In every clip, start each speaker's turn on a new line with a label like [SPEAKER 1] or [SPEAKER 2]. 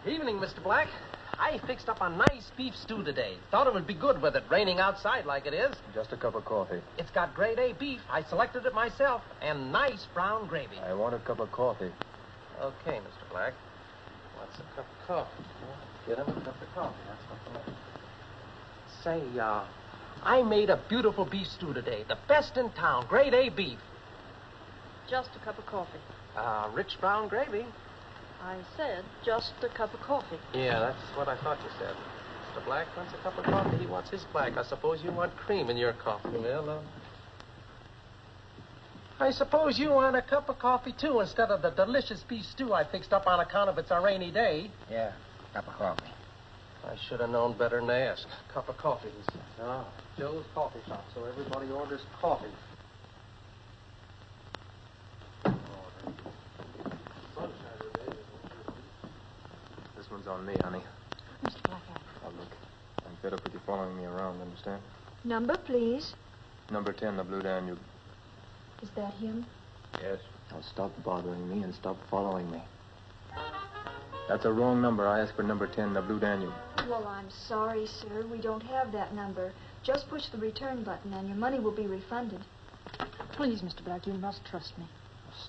[SPEAKER 1] Evening, Mr. Black. I fixed up a nice beef stew today. Thought it would be good with it raining outside like it is.
[SPEAKER 2] Just a cup of coffee.
[SPEAKER 1] It's got grade A beef. I selected it myself. And nice brown gravy.
[SPEAKER 2] I want a cup of coffee.
[SPEAKER 1] Okay, Mr. Black. What's a cup of coffee? Get him a cup of coffee. That's what Say, I made a beautiful beef stew today. The best in town. Grade A beef.
[SPEAKER 3] Just a cup of coffee.
[SPEAKER 1] Rich brown gravy.
[SPEAKER 3] I said just a cup of coffee.
[SPEAKER 1] Yeah, that's what I thought you said. Mr. Black wants a cup of coffee. He wants his black. I suppose you want cream in your coffee. Well, I suppose you want a cup of coffee, too, instead of the delicious beef stew I fixed up on account of it's a rainy day.
[SPEAKER 4] Yeah, cup of coffee.
[SPEAKER 1] I should have known better than to ask. Cup of coffee, he says. Ah, Joe's coffee shop, so everybody orders coffee.
[SPEAKER 2] This one's on me, honey.
[SPEAKER 3] Mr. Blackhead.
[SPEAKER 2] Oh, look. I'm fed up with you following me around, understand?
[SPEAKER 3] Number, please.
[SPEAKER 2] Number 10, the Blue Danube.
[SPEAKER 3] Is that him?
[SPEAKER 2] Yes. Now stop bothering me and stop following me. That's a wrong number. I asked for number 10, the Blue Danube.
[SPEAKER 3] Well, I'm sorry, sir. We don't have that number. Just push the return button and your money will be refunded. Please, Mr. Black, you must trust me.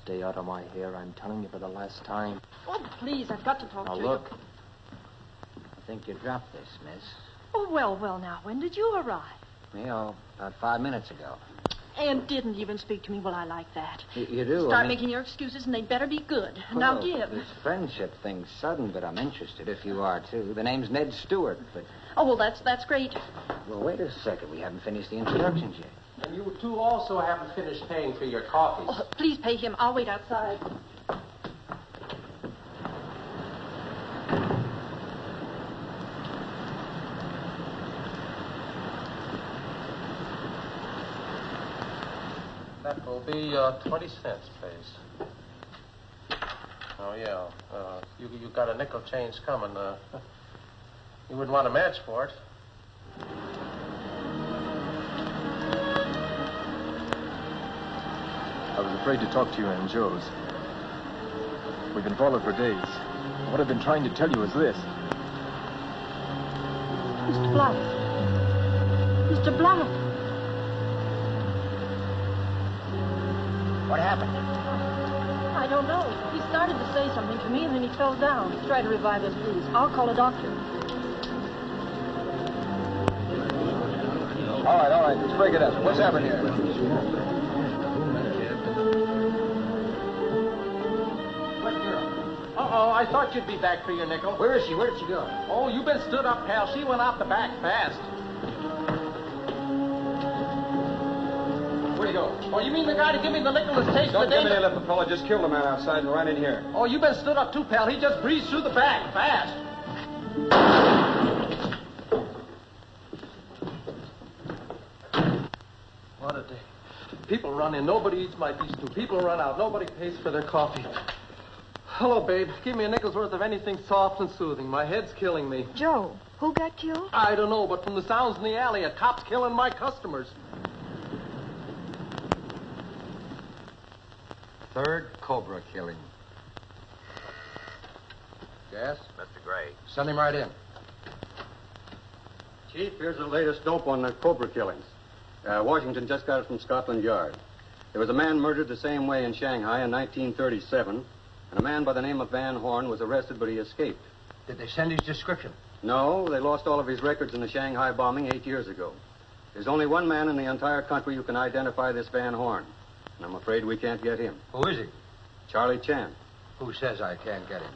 [SPEAKER 2] Stay out of my hair. I'm telling you for the last time.
[SPEAKER 3] Oh, please, I've got to talk
[SPEAKER 2] Now,
[SPEAKER 3] to
[SPEAKER 2] look.
[SPEAKER 4] I think you dropped this, miss.
[SPEAKER 3] you. Oh, well, now, when did you arrive?
[SPEAKER 4] About 5 minutes ago.
[SPEAKER 3] And didn't even speak to me. Well, I like that.
[SPEAKER 4] You do?
[SPEAKER 3] Start making your excuses, and they better be good. Now,
[SPEAKER 4] Well,
[SPEAKER 3] give.
[SPEAKER 4] This friendship thing's sudden, but I'm interested if you are, too. The name's Ned Stewart, but...
[SPEAKER 3] Oh, well, that's great.
[SPEAKER 4] Well, wait a second. We haven't finished the introductions yet.
[SPEAKER 1] And you two also haven't finished paying for your coffees.
[SPEAKER 3] Oh, please pay him. I'll wait outside.
[SPEAKER 1] That will be 20 cents, please. Oh, yeah. You got a nickel change coming. You wouldn't want a match for it.
[SPEAKER 2] I was afraid to talk to you in Joe's. We've been followed for days. What I've been trying to tell you is this.
[SPEAKER 3] Mr. Black. Mr. Black.
[SPEAKER 4] What happened?
[SPEAKER 3] I don't know. He started to say something to me, and then he fell down. Try to revive us, please. I'll call a doctor.
[SPEAKER 2] All right. Let's break it up. What's happened here?
[SPEAKER 1] Uh-oh, I thought you'd be back for your nickel.
[SPEAKER 4] Where is she? Where did she go?
[SPEAKER 1] Oh, you've been stood up, pal. She went out the back fast. Where'd he go? Oh, you mean the guy to give me the nickel that's chased the
[SPEAKER 5] Don't give me
[SPEAKER 1] day?
[SPEAKER 5] any lip, fella. Just killed a man outside and ran in here.
[SPEAKER 1] Oh, you've been stood up too, pal. He just breezed through the back fast. What a day. People run in. Nobody eats my beef stew. People run out. Nobody pays for their coffee. Hello, babe. Give me a nickel's worth of anything soft and soothing. My head's killing me.
[SPEAKER 3] Joe, who got killed?
[SPEAKER 1] I don't know, but from the sounds in the alley, a cop's killing my customers.
[SPEAKER 4] Third Cobra killing.
[SPEAKER 2] Yes?
[SPEAKER 4] Mr. Gray.
[SPEAKER 2] Send him right in.
[SPEAKER 5] Chief, here's the latest dope on the Cobra killings. Washington just got it from Scotland Yard. There was a man murdered the same way in Shanghai in 1937, and a man by the name of Van Horn was arrested, but he escaped.
[SPEAKER 4] Did they send his description?
[SPEAKER 5] No, they lost all of his records in the Shanghai bombing 8 years ago. There's only one man in the entire country who can identify this Van Horn, and I'm afraid we can't get him.
[SPEAKER 4] Who is he?
[SPEAKER 5] Charlie Chan.
[SPEAKER 4] Who says I can't get him?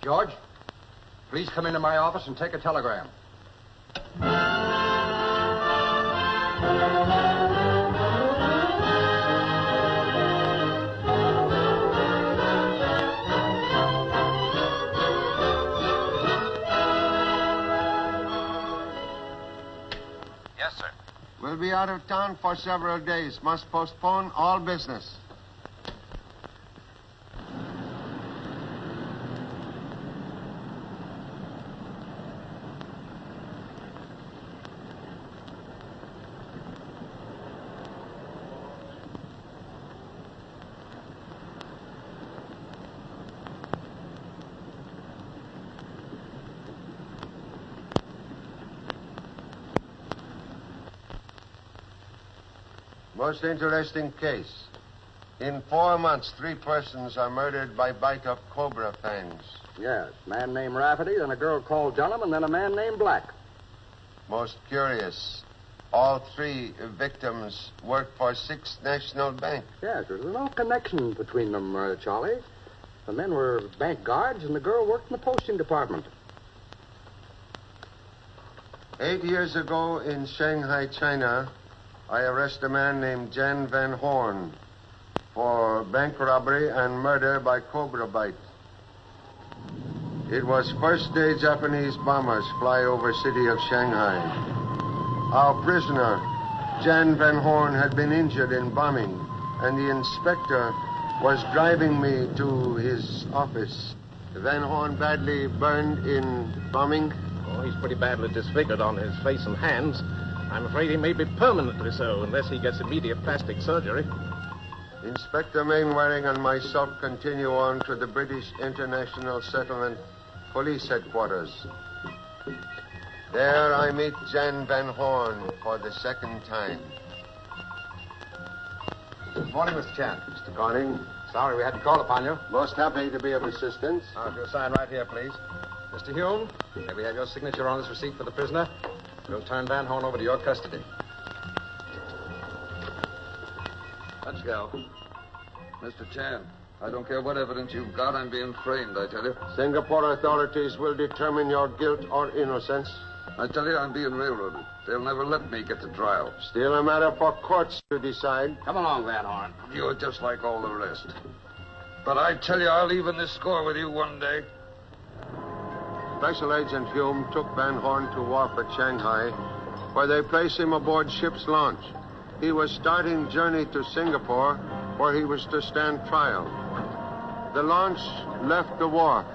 [SPEAKER 4] George, please come into my office and take a telegram.
[SPEAKER 6] Yes, sir.
[SPEAKER 7] We'll be out of town for several days. Must postpone all business. Most interesting case. In 4 months, 3 persons are murdered by bite of Cobra fangs.
[SPEAKER 4] Yes, man named Rafferty, then a girl called Dunham, and then a man named Black.
[SPEAKER 7] Most curious. All 3 victims work for Sixth National Bank.
[SPEAKER 4] Yes, there's no connection between them, Charlie. The men were bank guards, and the girl worked in the posting department.
[SPEAKER 7] 8 years ago in Shanghai, China, I arrest a man named Jan Van Horn for bank robbery and murder by Cobra bite. It was first day Japanese bombers fly over city of Shanghai. Our prisoner, Jan Van Horn, had been injured in bombing, and the inspector was driving me to his office. Van Horn badly burned in bombing.
[SPEAKER 1] Oh, he's pretty badly disfigured on his face and hands. I'm afraid he may be permanently so unless he gets immediate plastic surgery.
[SPEAKER 7] Inspector Mainwaring and myself continue on to the British International Settlement Police Headquarters. There I meet Jan Van Horn for the second time.
[SPEAKER 4] Good morning, Mr. Chan.
[SPEAKER 7] Mr. Corning,
[SPEAKER 4] Sorry we had to call upon you.
[SPEAKER 7] most happy to be of assistance.
[SPEAKER 4] I'll do a sign right here, please. Mr. Hume, may we have your signature on this receipt for the prisoner? We'll turn Van Horn over to your custody.
[SPEAKER 8] Let's go. Mr. Chan, I don't care what evidence you've got. I'm being framed, I tell you.
[SPEAKER 7] Singapore authorities will determine your guilt or innocence.
[SPEAKER 8] I tell you, I'm being railroaded. They'll never let me get to trial.
[SPEAKER 7] Still a matter for courts to decide.
[SPEAKER 4] Come along, Van Horn.
[SPEAKER 8] You're just like all the rest. But I tell you, I'll even this score with you one day.
[SPEAKER 7] Special Agent Hume took Van Horn to wharf at Shanghai, where they placed him aboard ship's launch. He was starting journey to Singapore, where he was to stand trial. The launch left the wharf.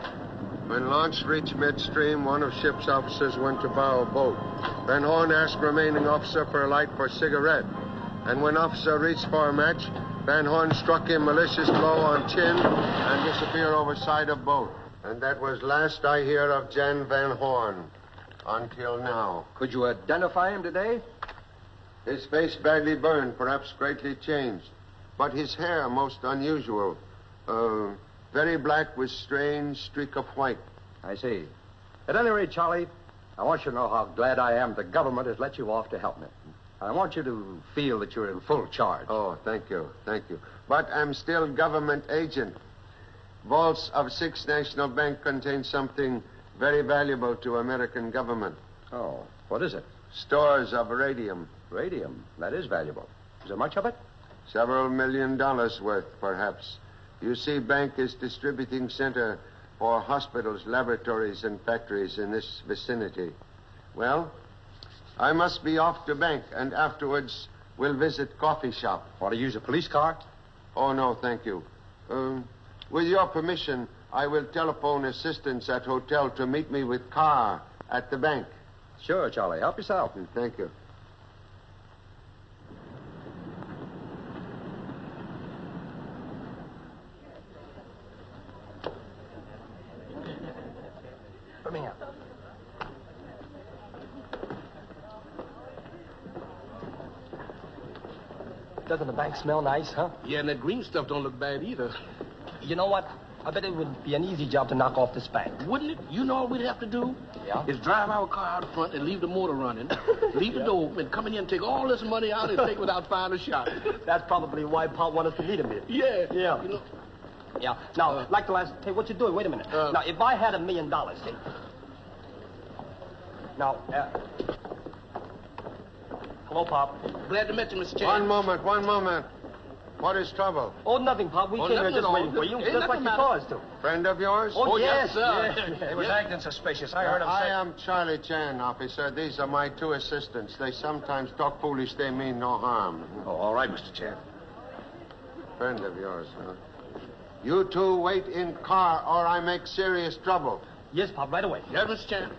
[SPEAKER 7] When launch reached midstream, one of ship's officers went to bow a boat. Van Horn asked remaining officer for a light for a cigarette. And when officer reached for a match, Van Horn struck him malicious blow on chin and disappeared over side of boat. And that was last I hear of Jan Van Horn. Until now.
[SPEAKER 4] Could you identify him today?
[SPEAKER 7] His face badly burned, perhaps greatly changed. But his hair most unusual. Very black with strange streak of white.
[SPEAKER 4] I see. At any rate, Charlie, I want you to know how glad I am the government has let you off to help me. I want you to feel that you're in full charge.
[SPEAKER 7] Oh, thank you. But I'm still government agent. Vaults of Sixth National Bank contain something very valuable to American government.
[SPEAKER 4] Oh, what is it?
[SPEAKER 7] Stores of radium.
[SPEAKER 4] Radium. That is valuable. Is there much of it?
[SPEAKER 7] Several $1 million worth, perhaps. You see, bank is distributing center for hospitals, laboratories, and factories in this vicinity. Well, I must be off to bank, and afterwards we'll visit coffee shop.
[SPEAKER 4] Want to use a police car?
[SPEAKER 7] Oh, no, thank you. With your permission, I will telephone assistance at hotel to meet me with car at the bank.
[SPEAKER 4] Sure, Charlie. Help yourself.
[SPEAKER 7] Thank you.
[SPEAKER 1] Put me up. Doesn't the bank smell nice, huh?
[SPEAKER 9] Yeah, and that green stuff don't look bad either.
[SPEAKER 1] You know what? I bet it would be an easy job to knock off this bank.
[SPEAKER 9] Wouldn't it? You know all we'd have to do?
[SPEAKER 1] Yeah?
[SPEAKER 9] Is drive our car out front and leave the motor running, leave the door open, come in here and take all this money out and take without firing a shot.
[SPEAKER 1] That's probably why Pop wanted us to meet him here.
[SPEAKER 9] Yeah.
[SPEAKER 1] Yeah.
[SPEAKER 9] You know,
[SPEAKER 1] Yeah. Now, like the last... Hey, what you doing? Wait a minute. Now, if I had $1 million, see? Now, hello, Pop.
[SPEAKER 9] glad to meet you, Mr. Chan.
[SPEAKER 7] One moment. What is trouble?
[SPEAKER 1] Oh, nothing, Pop. We came here
[SPEAKER 9] nothing
[SPEAKER 1] just
[SPEAKER 9] at all.
[SPEAKER 1] waiting for you,
[SPEAKER 9] Ain't
[SPEAKER 1] just like
[SPEAKER 9] nothing
[SPEAKER 1] you
[SPEAKER 9] matter.
[SPEAKER 1] saw us to.
[SPEAKER 7] Friend of yours?
[SPEAKER 1] Oh,
[SPEAKER 9] yes, sir.
[SPEAKER 1] Yeah.
[SPEAKER 4] He was acting suspicious. I heard him
[SPEAKER 7] I
[SPEAKER 4] say...
[SPEAKER 7] am Charlie Chan, officer. These are my 2 assistants. They sometimes talk foolish. They mean no harm.
[SPEAKER 9] Oh, all right, Mr. Chan.
[SPEAKER 7] Friend of yours, huh? You 2 wait in car or I make serious trouble.
[SPEAKER 1] Yes, Pop, right away.
[SPEAKER 9] Yes, Mr. Chan.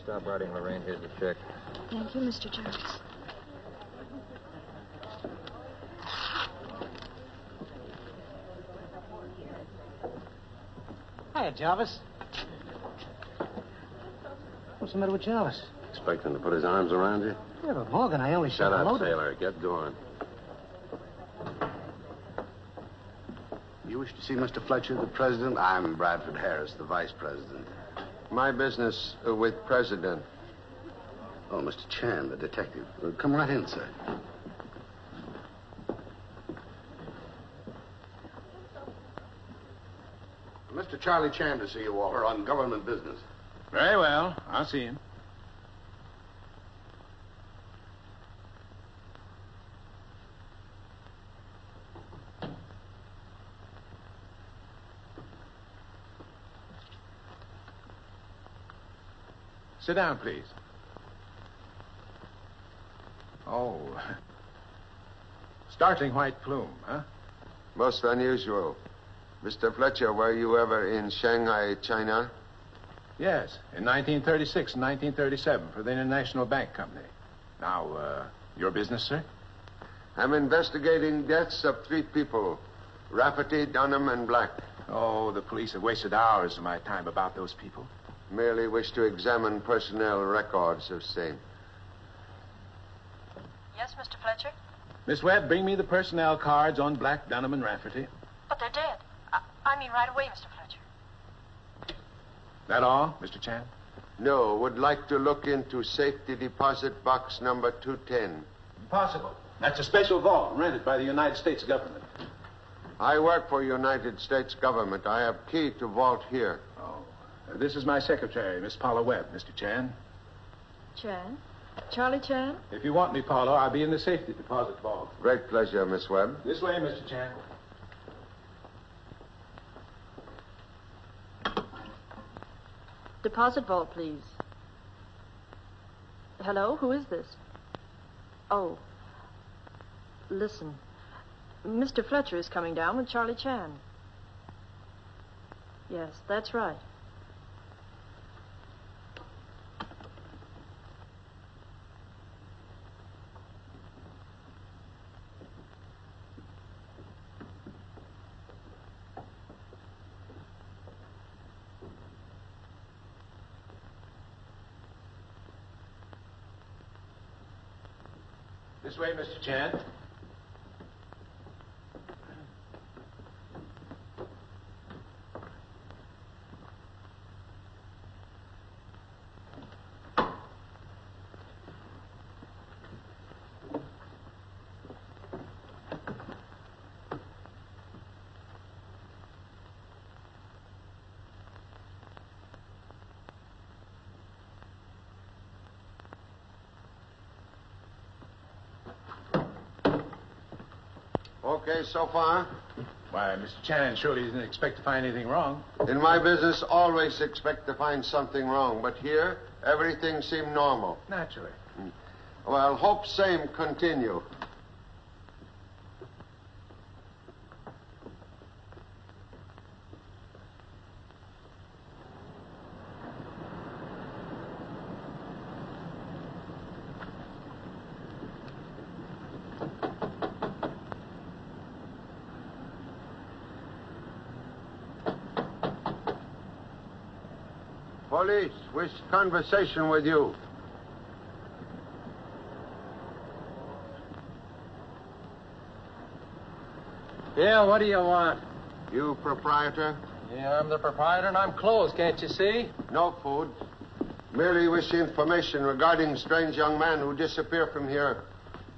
[SPEAKER 2] stop writing, Lorraine. Here's the check.
[SPEAKER 3] Thank you, Mr. Jarvis.
[SPEAKER 1] Hiya, Jarvis. What's the matter with Jarvis?
[SPEAKER 7] Expecting to put his arms around you?
[SPEAKER 1] Yeah, but Morgan, I only said
[SPEAKER 7] Shut
[SPEAKER 1] hello
[SPEAKER 7] up,
[SPEAKER 1] to...
[SPEAKER 7] Taylor. Get going.
[SPEAKER 10] You wish to see Mr. Fletcher, the president? I'm Bradford Harris, the vice president.
[SPEAKER 7] My business with President.
[SPEAKER 10] Oh, Mr. Chan, the detective. Come right in, sir. Mr. Charlie Chan to see you, Walter, on government business.
[SPEAKER 9] Very well. I'll see him. Sit down, please. Oh. Startling white plume, huh?
[SPEAKER 7] Most unusual. Mr. Fletcher, were you ever in Shanghai, China?
[SPEAKER 9] Yes, in 1936 and 1937 for the International Bank Company. Now, your business, sir?
[SPEAKER 7] I'm investigating deaths of 3 people. Rafferty, Dunham, and Black.
[SPEAKER 9] Oh, the police have wasted hours of my time about those people.
[SPEAKER 7] Merely wish to examine personnel records of same.
[SPEAKER 11] Yes, Mr. Fletcher?
[SPEAKER 9] Miss Webb, bring me the personnel cards on Black, Dunham, and Rafferty.
[SPEAKER 11] But they're dead. I mean right away, Mr. Fletcher.
[SPEAKER 9] That all, Mr. Chan?
[SPEAKER 7] No, would like to look into safety deposit box number 210.
[SPEAKER 12] Impossible. That's a special vault rented by the United States government.
[SPEAKER 7] I work for United States government. I have key to vault here.
[SPEAKER 9] Oh. This is my secretary, Miss Paula Webb, Mr. Chan.
[SPEAKER 3] Chan? Charlie Chan?
[SPEAKER 9] If you want me, Paula, I'll be in the safety deposit vault.
[SPEAKER 7] Great pleasure, Miss Webb.
[SPEAKER 9] This way, Mr. Chan.
[SPEAKER 11] Deposit vault, please. Hello, who is this? Oh. Listen. Mr. Fletcher is coming down with Charlie Chan. Yes, that's right.
[SPEAKER 9] This way, Mr. Chan.
[SPEAKER 7] Okay, so far?
[SPEAKER 9] Why, Mr. Chan surely didn't expect to find anything wrong.
[SPEAKER 7] In my business, always expect to find something wrong. But here, everything seemed normal.
[SPEAKER 9] Naturally.
[SPEAKER 7] Well, hope same continue. Police, wish conversation with you.
[SPEAKER 1] Yeah, what do you want?
[SPEAKER 7] You proprietor?
[SPEAKER 1] Yeah, I'm the proprietor, and I'm closed, can't you see?
[SPEAKER 7] No food. Merely wish information regarding strange young man who disappeared from here.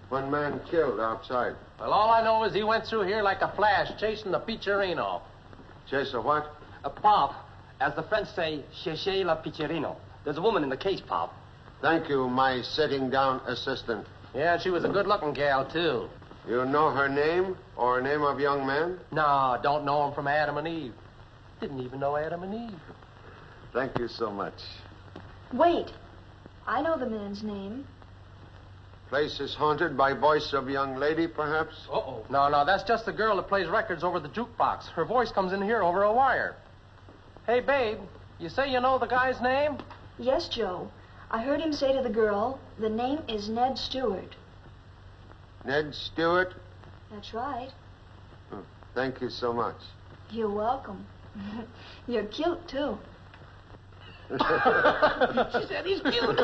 [SPEAKER 7] One man killed outside.
[SPEAKER 1] Well, all I know is he went through here like a flash, chasing the Piccerino.
[SPEAKER 7] Chase a what?
[SPEAKER 13] A pop. As the French say, cherchez la Piccerino. There's a woman in the case, Pop.
[SPEAKER 7] Thank you, my sitting down assistant.
[SPEAKER 1] Yeah, she was a good-looking gal, too.
[SPEAKER 7] You know her name or name of young man?
[SPEAKER 1] No, don't know him from Adam and Eve. Didn't even know Adam and Eve.
[SPEAKER 7] Thank you so much.
[SPEAKER 3] Wait. I know the man's name.
[SPEAKER 7] Place is haunted by voice of young lady, perhaps?
[SPEAKER 1] Uh-oh. No, that's just the girl that plays records over the jukebox. Her voice comes in here over a wire. Hey, babe, you say you know the guy's name?
[SPEAKER 3] Yes, Joe. I heard him say to the girl, the name is Ned Stewart.
[SPEAKER 7] Ned Stewart?
[SPEAKER 3] That's right.
[SPEAKER 7] Oh, thank you so much.
[SPEAKER 3] You're welcome. You're cute, too.
[SPEAKER 1] She said he's cute.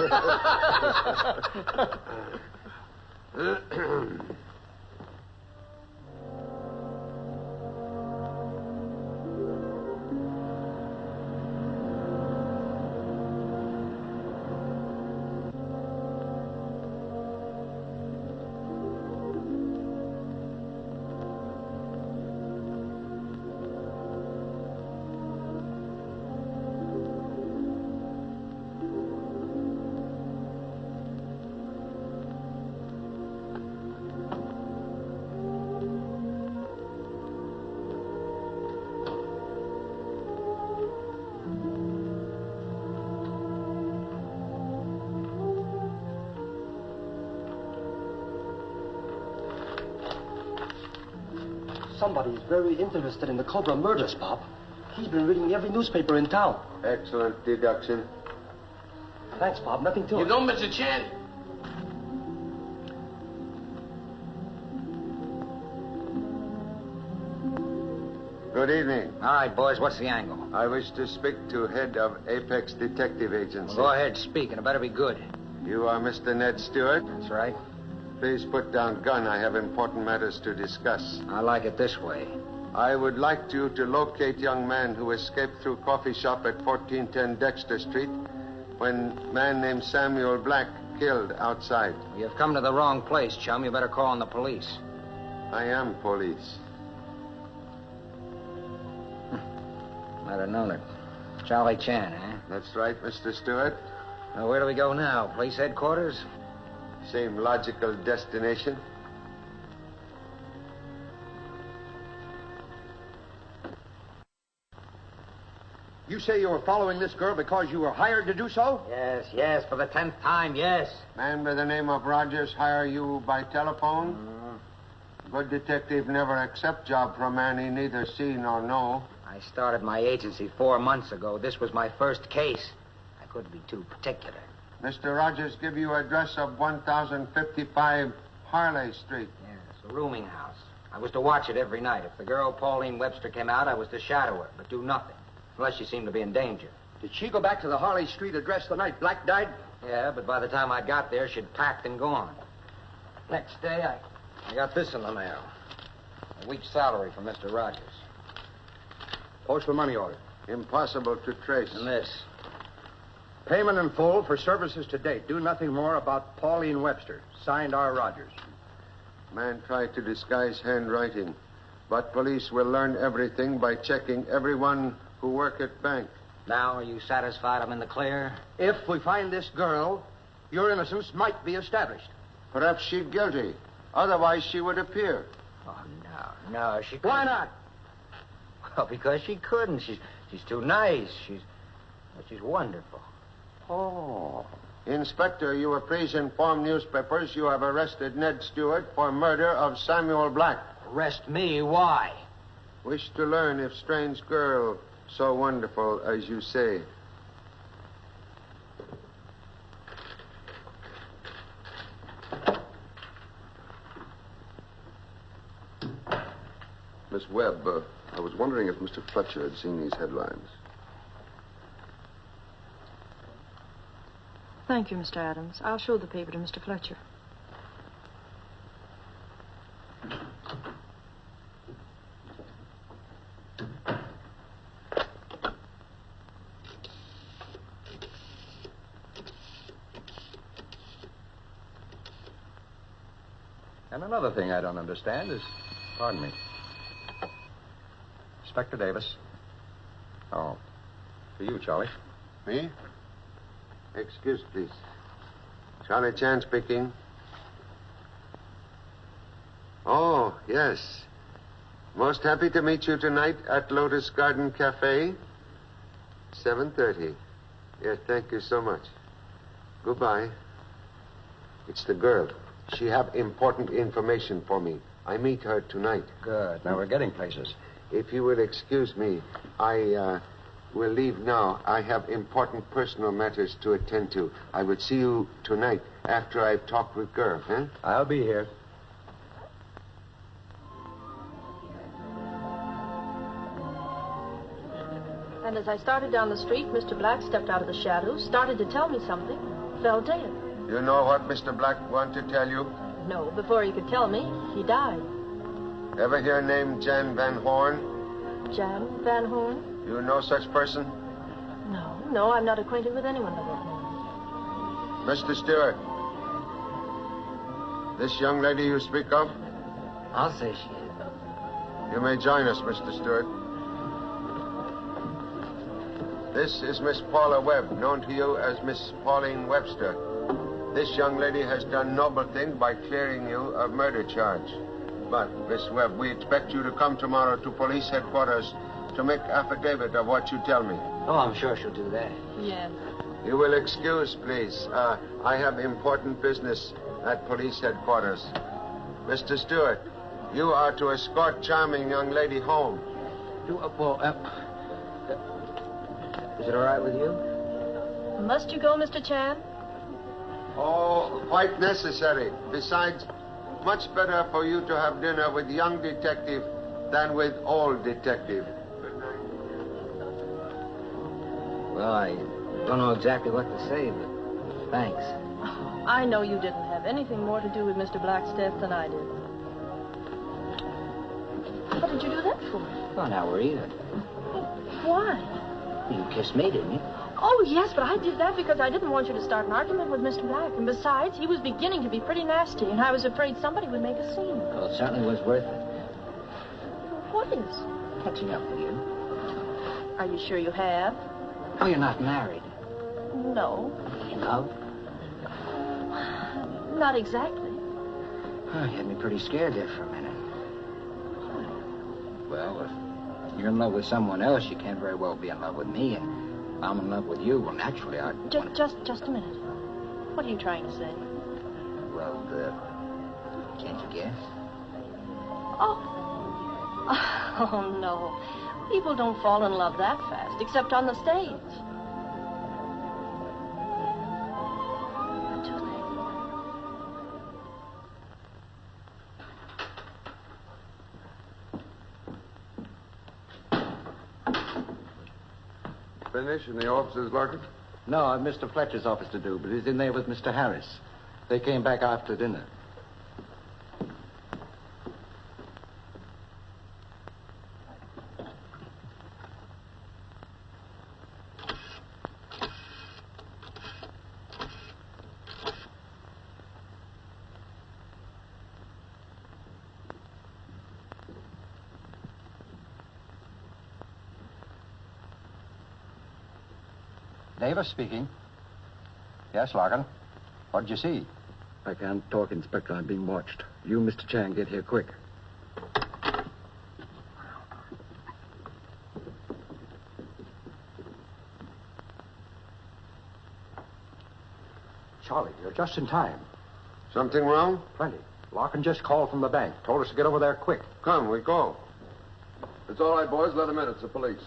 [SPEAKER 13] Somebody is very interested in the Cobra murders, Bob. He's been reading every newspaper in town.
[SPEAKER 7] Excellent deduction.
[SPEAKER 13] Thanks, Bob. Nothing to it.
[SPEAKER 12] You know, Mr. Chan?
[SPEAKER 7] Good evening.
[SPEAKER 6] All right, boys, what's the angle?
[SPEAKER 7] I wish to speak to head of Apex Detective Agency.
[SPEAKER 6] Well, go ahead, speak, and it better be good.
[SPEAKER 7] You are Mr. Ned Stewart?
[SPEAKER 6] That's right.
[SPEAKER 7] Please put down gun. I have important matters to discuss.
[SPEAKER 6] I like it this way.
[SPEAKER 7] I would like you to locate young man who escaped through coffee shop at 1410 Dexter Street when man named Samuel Black killed outside.
[SPEAKER 6] You've come to the wrong place, chum. You better call on the police.
[SPEAKER 7] I am police.
[SPEAKER 6] Might have known it. Charlie Chan, eh?
[SPEAKER 7] That's right, Mr. Stewart.
[SPEAKER 6] Now, where do we go now? Police headquarters?
[SPEAKER 7] Same logical destination.
[SPEAKER 4] You say you were following this girl because you were hired to do so?
[SPEAKER 6] Yes, for the 10th time, yes.
[SPEAKER 7] Man by the name of Rogers hire you by telephone? Good detective never accept job from man he neither see nor know.
[SPEAKER 6] I started my agency 4 months ago. This was my first case. I couldn't be too particular.
[SPEAKER 7] Mr. Rogers give you address of 1055 Harley Street.
[SPEAKER 6] Yes, a rooming house. I was to watch it every night. If the girl Pauline Webster came out, I was to shadow her, but do nothing. Unless she seemed to be in danger.
[SPEAKER 4] Did she go back to the Harley Street address the night Black died?
[SPEAKER 6] Yeah, but by the time I got there, she'd packed and gone. Next day, I got this in the mail. A week's salary from Mr. Rogers.
[SPEAKER 4] Postal money order.
[SPEAKER 7] Impossible to trace.
[SPEAKER 6] And this.
[SPEAKER 4] Payment in full for services to date. Do nothing more about Pauline Webster. Signed R. Rogers.
[SPEAKER 7] Man tried to disguise handwriting, but police will learn everything by checking everyone who work at bank.
[SPEAKER 6] Now, are you satisfied I'm in the clear?
[SPEAKER 4] If we find this girl, your innocence might be established.
[SPEAKER 7] Perhaps she's guilty. Otherwise, she would appear.
[SPEAKER 6] Oh, no, she couldn't.
[SPEAKER 4] Why not?
[SPEAKER 6] Well, because she couldn't. She's too nice. She's wonderful.
[SPEAKER 7] Oh. Inspector, you will please inform newspapers you have arrested Ned Stewart for murder of Samuel Black.
[SPEAKER 6] Arrest me? Why?
[SPEAKER 7] Wish to learn if strange girl so wonderful as you say.
[SPEAKER 14] Miss Webb, I was wondering if Mr. Fletcher had seen these headlines.
[SPEAKER 11] Thank you, Mr. Adams. I'll show the paper to Mr. Fletcher.
[SPEAKER 5] And another thing I don't understand is... Pardon me. Inspector Davis. Oh. For you, Charlie.
[SPEAKER 7] Me? Excuse, please. Charlie Chan speaking. Oh, yes. Most happy to meet you tonight at Lotus Garden Cafe. 7:30. Yes, thank you so much. Goodbye. It's the girl. She have important information for me. I meet her tonight.
[SPEAKER 5] Good. Now we're getting places.
[SPEAKER 7] If you will excuse me, I will leave now. I have important personal matters to attend to. I will see you tonight after I've talked with Gurr, huh?
[SPEAKER 4] I'll be here.
[SPEAKER 11] And as I started down the street, Mr. Black stepped out of the shadows, started to tell me something, fell dead.
[SPEAKER 7] You know what Mr. Black wanted to tell you?
[SPEAKER 11] No, before he could tell me, he died.
[SPEAKER 7] Ever hear name Jan Van Horn?
[SPEAKER 11] Jan Van Horn?
[SPEAKER 7] You know such person?
[SPEAKER 11] No, I'm not acquainted with anyone by that name.
[SPEAKER 7] Mr. Stewart, this young lady you speak of?
[SPEAKER 6] I'll say she is.
[SPEAKER 7] You may join us, Mr. Stewart. This is Miss Paula Webb, known to you as Miss Pauline Webster. This young lady has done noble thing by clearing you of murder charge. But, Miss Webb, we expect you to come tomorrow to police headquarters to make affidavit of what you tell me.
[SPEAKER 6] Oh, I'm sure she'll do that.
[SPEAKER 11] Yes.
[SPEAKER 7] You will excuse, please. I have important business at police headquarters. Mr. Stewart, you are to escort charming young lady home.
[SPEAKER 6] Is it all right with you?
[SPEAKER 11] Must you go, Mr. Chan?
[SPEAKER 7] Oh, quite necessary. Besides, much better for you to have dinner with young detective than with old detective.
[SPEAKER 6] Well, I don't know exactly what to say, but thanks.
[SPEAKER 11] I know you didn't have anything more to do with Mr. Black's death than I did. What did you do that for?
[SPEAKER 6] Well, now we're even.
[SPEAKER 11] Why?
[SPEAKER 6] You kissed me, didn't you?
[SPEAKER 11] Oh, yes, but I did that because I didn't want you to start an argument with Mr. Black. And besides, he was beginning to be pretty nasty, and I was afraid somebody would make a scene.
[SPEAKER 6] Well, it certainly was worth it.
[SPEAKER 11] What is?
[SPEAKER 6] Catching up with you.
[SPEAKER 11] Are you sure you have?
[SPEAKER 6] Oh, you're not married.
[SPEAKER 11] No.
[SPEAKER 6] In love?
[SPEAKER 11] Not exactly.
[SPEAKER 6] Oh, you had me pretty scared there for a minute. Well, if you're in love with someone else, you can't very well be in love with me, and if I'm in love with you, well, naturally, I'd
[SPEAKER 11] Just a minute. What are you trying to say?
[SPEAKER 6] Well, can't you guess?
[SPEAKER 11] Oh, no. People don't fall in love that fast, except on the stage.
[SPEAKER 7] Finish in the offices, Larkin?
[SPEAKER 4] No, I've Mr. Fletcher's office to do, but he's in there with Mr. Harris. They came back after dinner.
[SPEAKER 5] Davis speaking. Yes, Larkin. What did you see?
[SPEAKER 4] I can't talk, Inspector. I'm being watched. You, Mr. Chang, get here quick.
[SPEAKER 5] Charlie, you're just in time.
[SPEAKER 7] Something wrong?
[SPEAKER 5] Plenty. Larkin just called from the bank. Told us to get over there quick.
[SPEAKER 7] Come, we go.
[SPEAKER 8] It's all right, boys. Let him in. It's the police.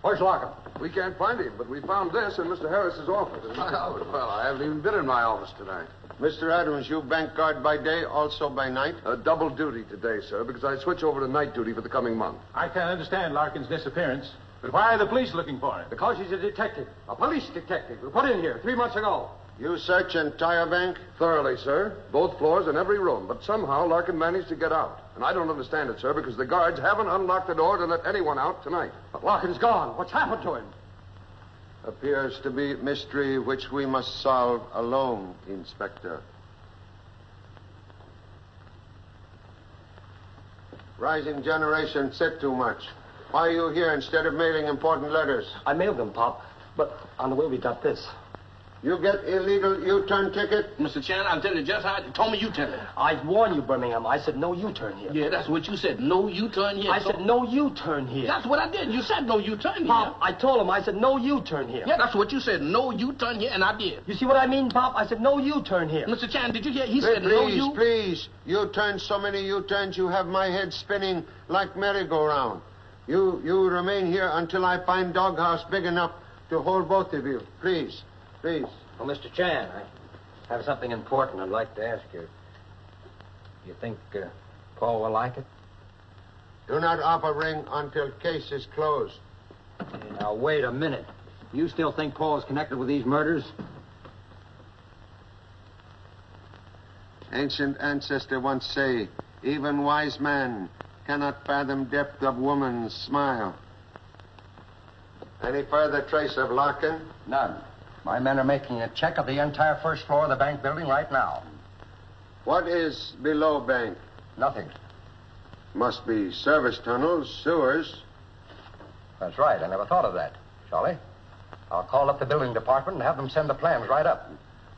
[SPEAKER 5] Where's Larkin?
[SPEAKER 8] We can't find him, but we found this in Mr. Harris's office.
[SPEAKER 10] Well, I haven't even been in my office tonight.
[SPEAKER 7] Mr. Adams, you bank guard by day, also by night?
[SPEAKER 8] Double duty today, sir, because I switch over to night duty for the coming month.
[SPEAKER 9] I can't understand Larkin's disappearance. But why are the police looking for him?
[SPEAKER 5] Because he's a detective. A police detective. We put in here 3 months ago.
[SPEAKER 7] You search entire bank?
[SPEAKER 8] Thoroughly, sir. Both floors and every room. But somehow Larkin managed to get out. And I don't understand it, sir, because the guards haven't unlocked the door to let anyone out tonight.
[SPEAKER 5] But Larkin's gone. What's happened to him?
[SPEAKER 7] Appears to be a mystery which we must solve alone, Inspector. Rising generation sit too much. Why are you here instead of mailing important letters?
[SPEAKER 13] I mailed them, Pop, but on the way we got this.
[SPEAKER 7] You get illegal U-turn ticket?
[SPEAKER 12] Mr. Chan, I'm telling you just how you told me U-turn.
[SPEAKER 13] I warned you, Birmingham. I said no U-turn here.
[SPEAKER 12] Yeah, that's what you said. No U-turn here.
[SPEAKER 13] I said no U-turn here.
[SPEAKER 12] That's what I did. You said no U-turn here.
[SPEAKER 13] Pop, I told him. I said no U-turn here.
[SPEAKER 12] Yeah, that's what you said. No U-turn here, and I did.
[SPEAKER 13] You see what I mean, Pop? I said no U-turn here.
[SPEAKER 12] Mr. Chan, did you hear? He said no U.
[SPEAKER 7] Please. You turn so many U-turns, you have my head spinning like merry-go-round. You remain here until I find doghouse big enough to hold both of you. Please. Please.
[SPEAKER 6] Oh, Mr. Chan, I have something important I'd like to ask you. You think Paul will like it?
[SPEAKER 7] Do not offer ring until case is closed.
[SPEAKER 6] Now, wait a minute. You still think Paul is connected with these murders?
[SPEAKER 7] Ancient ancestor once say, even wise man cannot fathom depth of woman's smile. Any further trace of Larkin?
[SPEAKER 6] None. My men are making a check of the entire first floor of the bank building right now.
[SPEAKER 7] What is below bank?
[SPEAKER 6] Nothing.
[SPEAKER 7] Must be service tunnels, sewers.
[SPEAKER 6] That's right. I never thought of that. Charlie, I'll call up the building department and have them send the plans right up.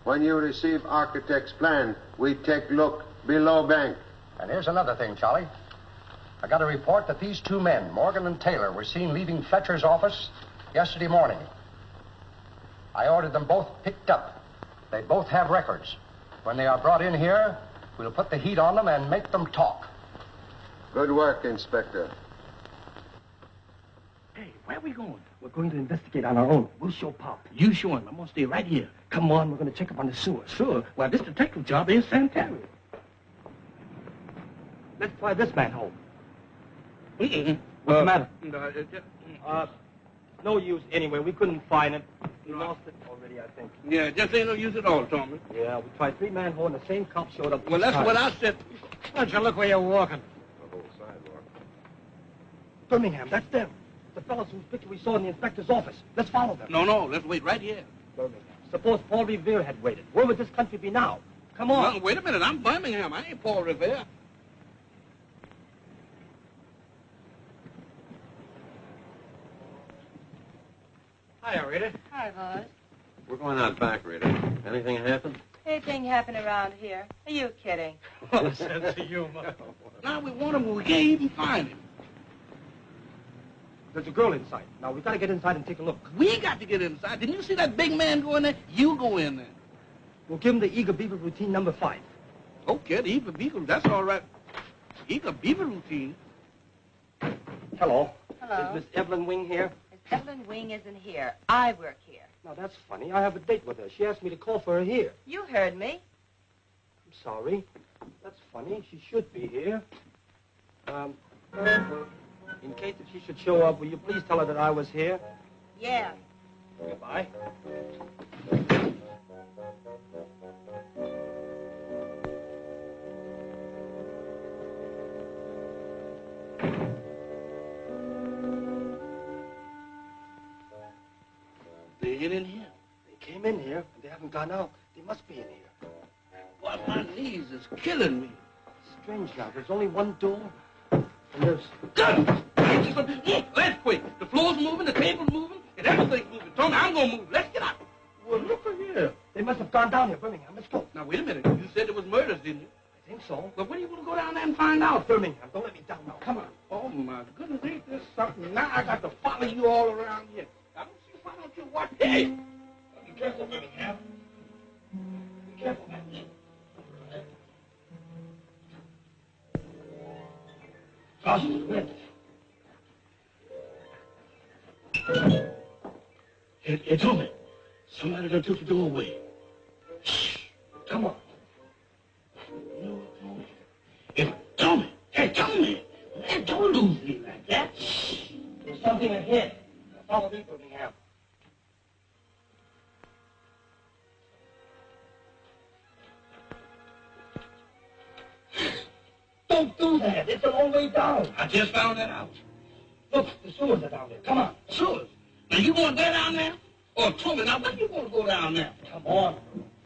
[SPEAKER 7] When you receive architect's plan, we take look below bank.
[SPEAKER 6] And here's another thing, Charlie. I got a report that these two men, Morgan and Taylor, were seen leaving Fletcher's office yesterday morning. I ordered them both picked up. They both have records. When they are brought in here, we'll put the heat on them and make them talk.
[SPEAKER 7] Good work, Inspector.
[SPEAKER 13] Hey, where are we going? We're going to investigate on our own. We'll show Pop. You show him. I'm going to stay right here. Come on, we're going to check up on the sewer. Sure. Well, this detective job is sanitary. Let's try this manhole. What's the matter? No use anyway. We couldn't find it. We lost it already, I think.
[SPEAKER 15] Yeah, just ain't no use at all, Tommy.
[SPEAKER 13] Yeah, we tried 3 manhole and the same cop showed up.
[SPEAKER 15] Well, that's what I said.
[SPEAKER 13] Why don't you look where you're walking?
[SPEAKER 14] The whole sidewalk.
[SPEAKER 13] Birmingham, that's them. The fellows whose picture we saw in the inspector's office. Let's follow them.
[SPEAKER 15] No, let's wait right here.
[SPEAKER 13] Birmingham. Suppose Paul Revere had waited. Where would this country be now? Come on.
[SPEAKER 15] Well, wait a minute. I'm Birmingham. I ain't Paul Revere.
[SPEAKER 16] Hiya, Rita.
[SPEAKER 17] Hi, boys.
[SPEAKER 16] We're going out back, Rita. Anything happen?
[SPEAKER 17] Anything happen around here? Are you kidding?
[SPEAKER 16] Oh, sense of humor.
[SPEAKER 15] Now we want him, but we can't even find him.
[SPEAKER 13] There's a girl inside. Now, we got to get inside and take a look.
[SPEAKER 15] We got to get inside. Didn't you see that big man go in there? You go in there.
[SPEAKER 13] We'll give him the Eager Beaver routine number 5.
[SPEAKER 15] Okay, the Eager Beaver, that's all right. Eager Beaver routine.
[SPEAKER 13] Hello.
[SPEAKER 17] Hello.
[SPEAKER 13] Is Miss Evelyn Wing here?
[SPEAKER 17] Miss Evelyn Wing isn't here. I work here.
[SPEAKER 13] Now, that's funny. I have a date with her. She asked me to call for her here.
[SPEAKER 17] You heard me.
[SPEAKER 13] I'm sorry. That's funny. She should be here. In case if she should show up, will you please tell her that I was here?
[SPEAKER 17] Yeah.
[SPEAKER 13] Goodbye.
[SPEAKER 15] They ain't in here.
[SPEAKER 13] They came in here, and they haven't gone out. They must be in here.
[SPEAKER 15] Boy, my knees is killing me.
[SPEAKER 13] Strange now. There's only one door, and there's...
[SPEAKER 15] Good! Earthquake. The floor's moving, the table's moving, and everything's moving. Tommy, I'm going to move. Let's get out.
[SPEAKER 13] Well, look here. They must have gone down here, Birmingham. Let's go.
[SPEAKER 15] Now, wait a minute. You said there was murders, didn't you?
[SPEAKER 13] I think so.
[SPEAKER 15] But when are you going to go down there and find out?
[SPEAKER 13] Birmingham, don't let me down now. Come on.
[SPEAKER 15] Oh, my goodness, ain't this something? Now I got to follow you all around here. I don't see why don't you watch. Hey! Be careful, Birmingham. Be careful, man.
[SPEAKER 13] Josh, wait.
[SPEAKER 15] Hey, Tommy. Somebody done took the door away. Shh. Come on. No, Tommy. Hey, Tommy. Hey, Tommy. Man, don't lose me like that. Shh.
[SPEAKER 13] There's something ahead. Follow me, Birmingham. Don't do that. It's a long way down.
[SPEAKER 15] I just found that out.
[SPEAKER 13] Look, the sewers are down there. Come on.
[SPEAKER 15] Sewers? Now, you going to go down there? Oh, Tommy, now, when you going to go down there?
[SPEAKER 13] Come on.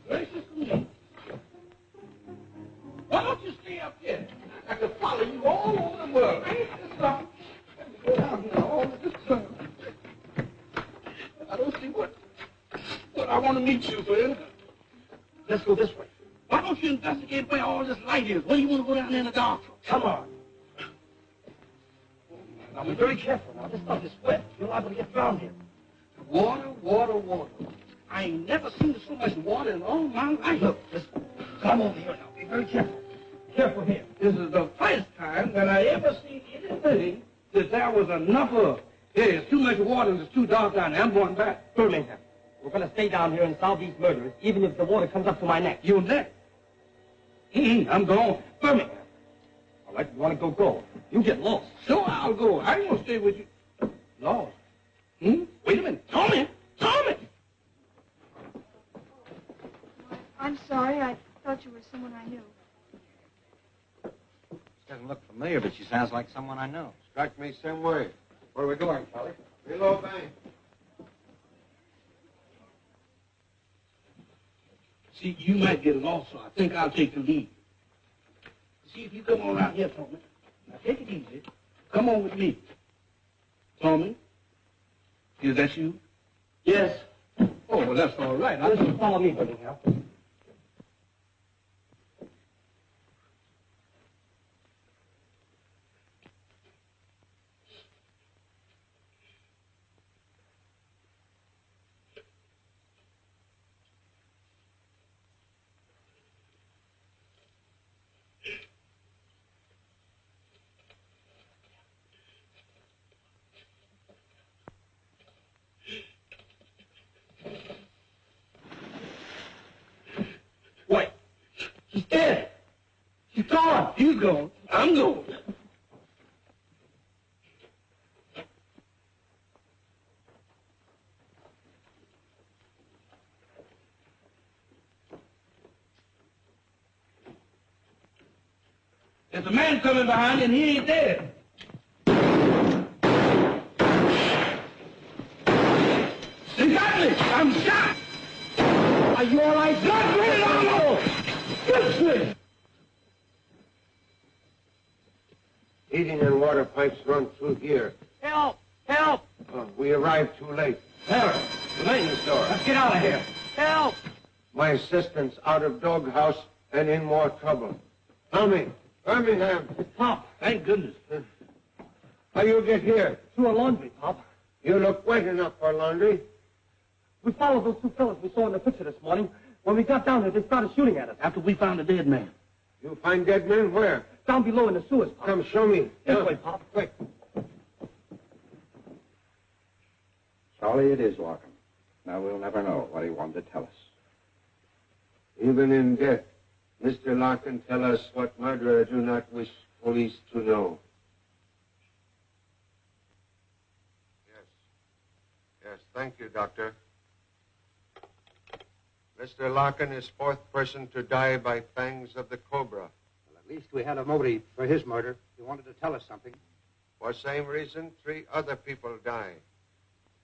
[SPEAKER 15] Gracious me. Why don't you stay up here? I can follow you all over the world. Ain't this something? Let me go down here all this time. I don't see what I want to meet you for.
[SPEAKER 13] Let's go this way.
[SPEAKER 15] Why don't you investigate where all this light is? Where do you want to go down there in the dark?
[SPEAKER 13] Come on. Now, be very careful. Now, this stuff is wet. You're liable to get drowned here.
[SPEAKER 15] Water, water, water. I ain't never seen so much water in all my life.
[SPEAKER 13] Look, just come over here now. Be very careful. Careful here.
[SPEAKER 15] This is the first time that I ever seen anything
[SPEAKER 13] That there was enough of. Hey, it's too much water and it's too dark down there. I'm going back.
[SPEAKER 18] Birmingham. We're going to stay down here in Southeast Murderers, even if the water comes up to my neck.
[SPEAKER 13] Your neck? I'm going. Birmingham.
[SPEAKER 18] All right, you want to go. You get lost.
[SPEAKER 13] So I'll go. I ain't going to stay with you. Lost? Wait a minute. Tommy!
[SPEAKER 3] I'm sorry. I thought you were someone I knew.
[SPEAKER 5] She doesn't look familiar, but she sounds like someone I know.
[SPEAKER 7] Struck me same way.
[SPEAKER 5] Where are we going, Charlie?
[SPEAKER 7] Below bank.
[SPEAKER 13] See, you might get lost, so I think I'll take the lead. See, if you come on out here, Tommy. Now, take it easy. Come on with me. Tommy? Is that you?
[SPEAKER 18] Yes.
[SPEAKER 13] Oh, well, that's all right.
[SPEAKER 18] Now, listen, follow me, Birmingham.
[SPEAKER 13] Wait. She's dead. She's gone. You're gone. I'm gone. There's a man coming behind you, and he ain't dead. They got me. I'm shot. Are you all right? Not really, no. Good.
[SPEAKER 7] Heating and water pipes run through here.
[SPEAKER 18] Help! Help!
[SPEAKER 7] We arrived too late.
[SPEAKER 13] Harry, the maintenance door.
[SPEAKER 18] Let's get out of here. Help!
[SPEAKER 7] My assistant's out of doghouse and in more trouble. Tommy, Birmingham.
[SPEAKER 13] Pop, thank goodness.
[SPEAKER 7] How you get here?
[SPEAKER 18] Through a laundry, Pop.
[SPEAKER 7] You look wet enough for laundry.
[SPEAKER 18] We followed those two fellas we saw in the picture this morning. When we got down there, they started shooting at us.
[SPEAKER 13] After we found a dead man.
[SPEAKER 7] You find dead men where?
[SPEAKER 18] Down below in the sewers, Pop.
[SPEAKER 7] Come, show me.
[SPEAKER 18] This way, Pop.
[SPEAKER 7] Quick.
[SPEAKER 6] Charlie, it is Larkin. Now we'll never know what he wanted to tell us.
[SPEAKER 7] Even in death, Mr. Larkin, tell us what murderer do not wish police to know. Yes, thank you, Doctor. Mr. Larkin is fourth person to die by fangs of the Cobra.
[SPEAKER 6] Well, at least we had a motive for his murder. He wanted to tell us something.
[SPEAKER 7] For same reason, 3 other people die.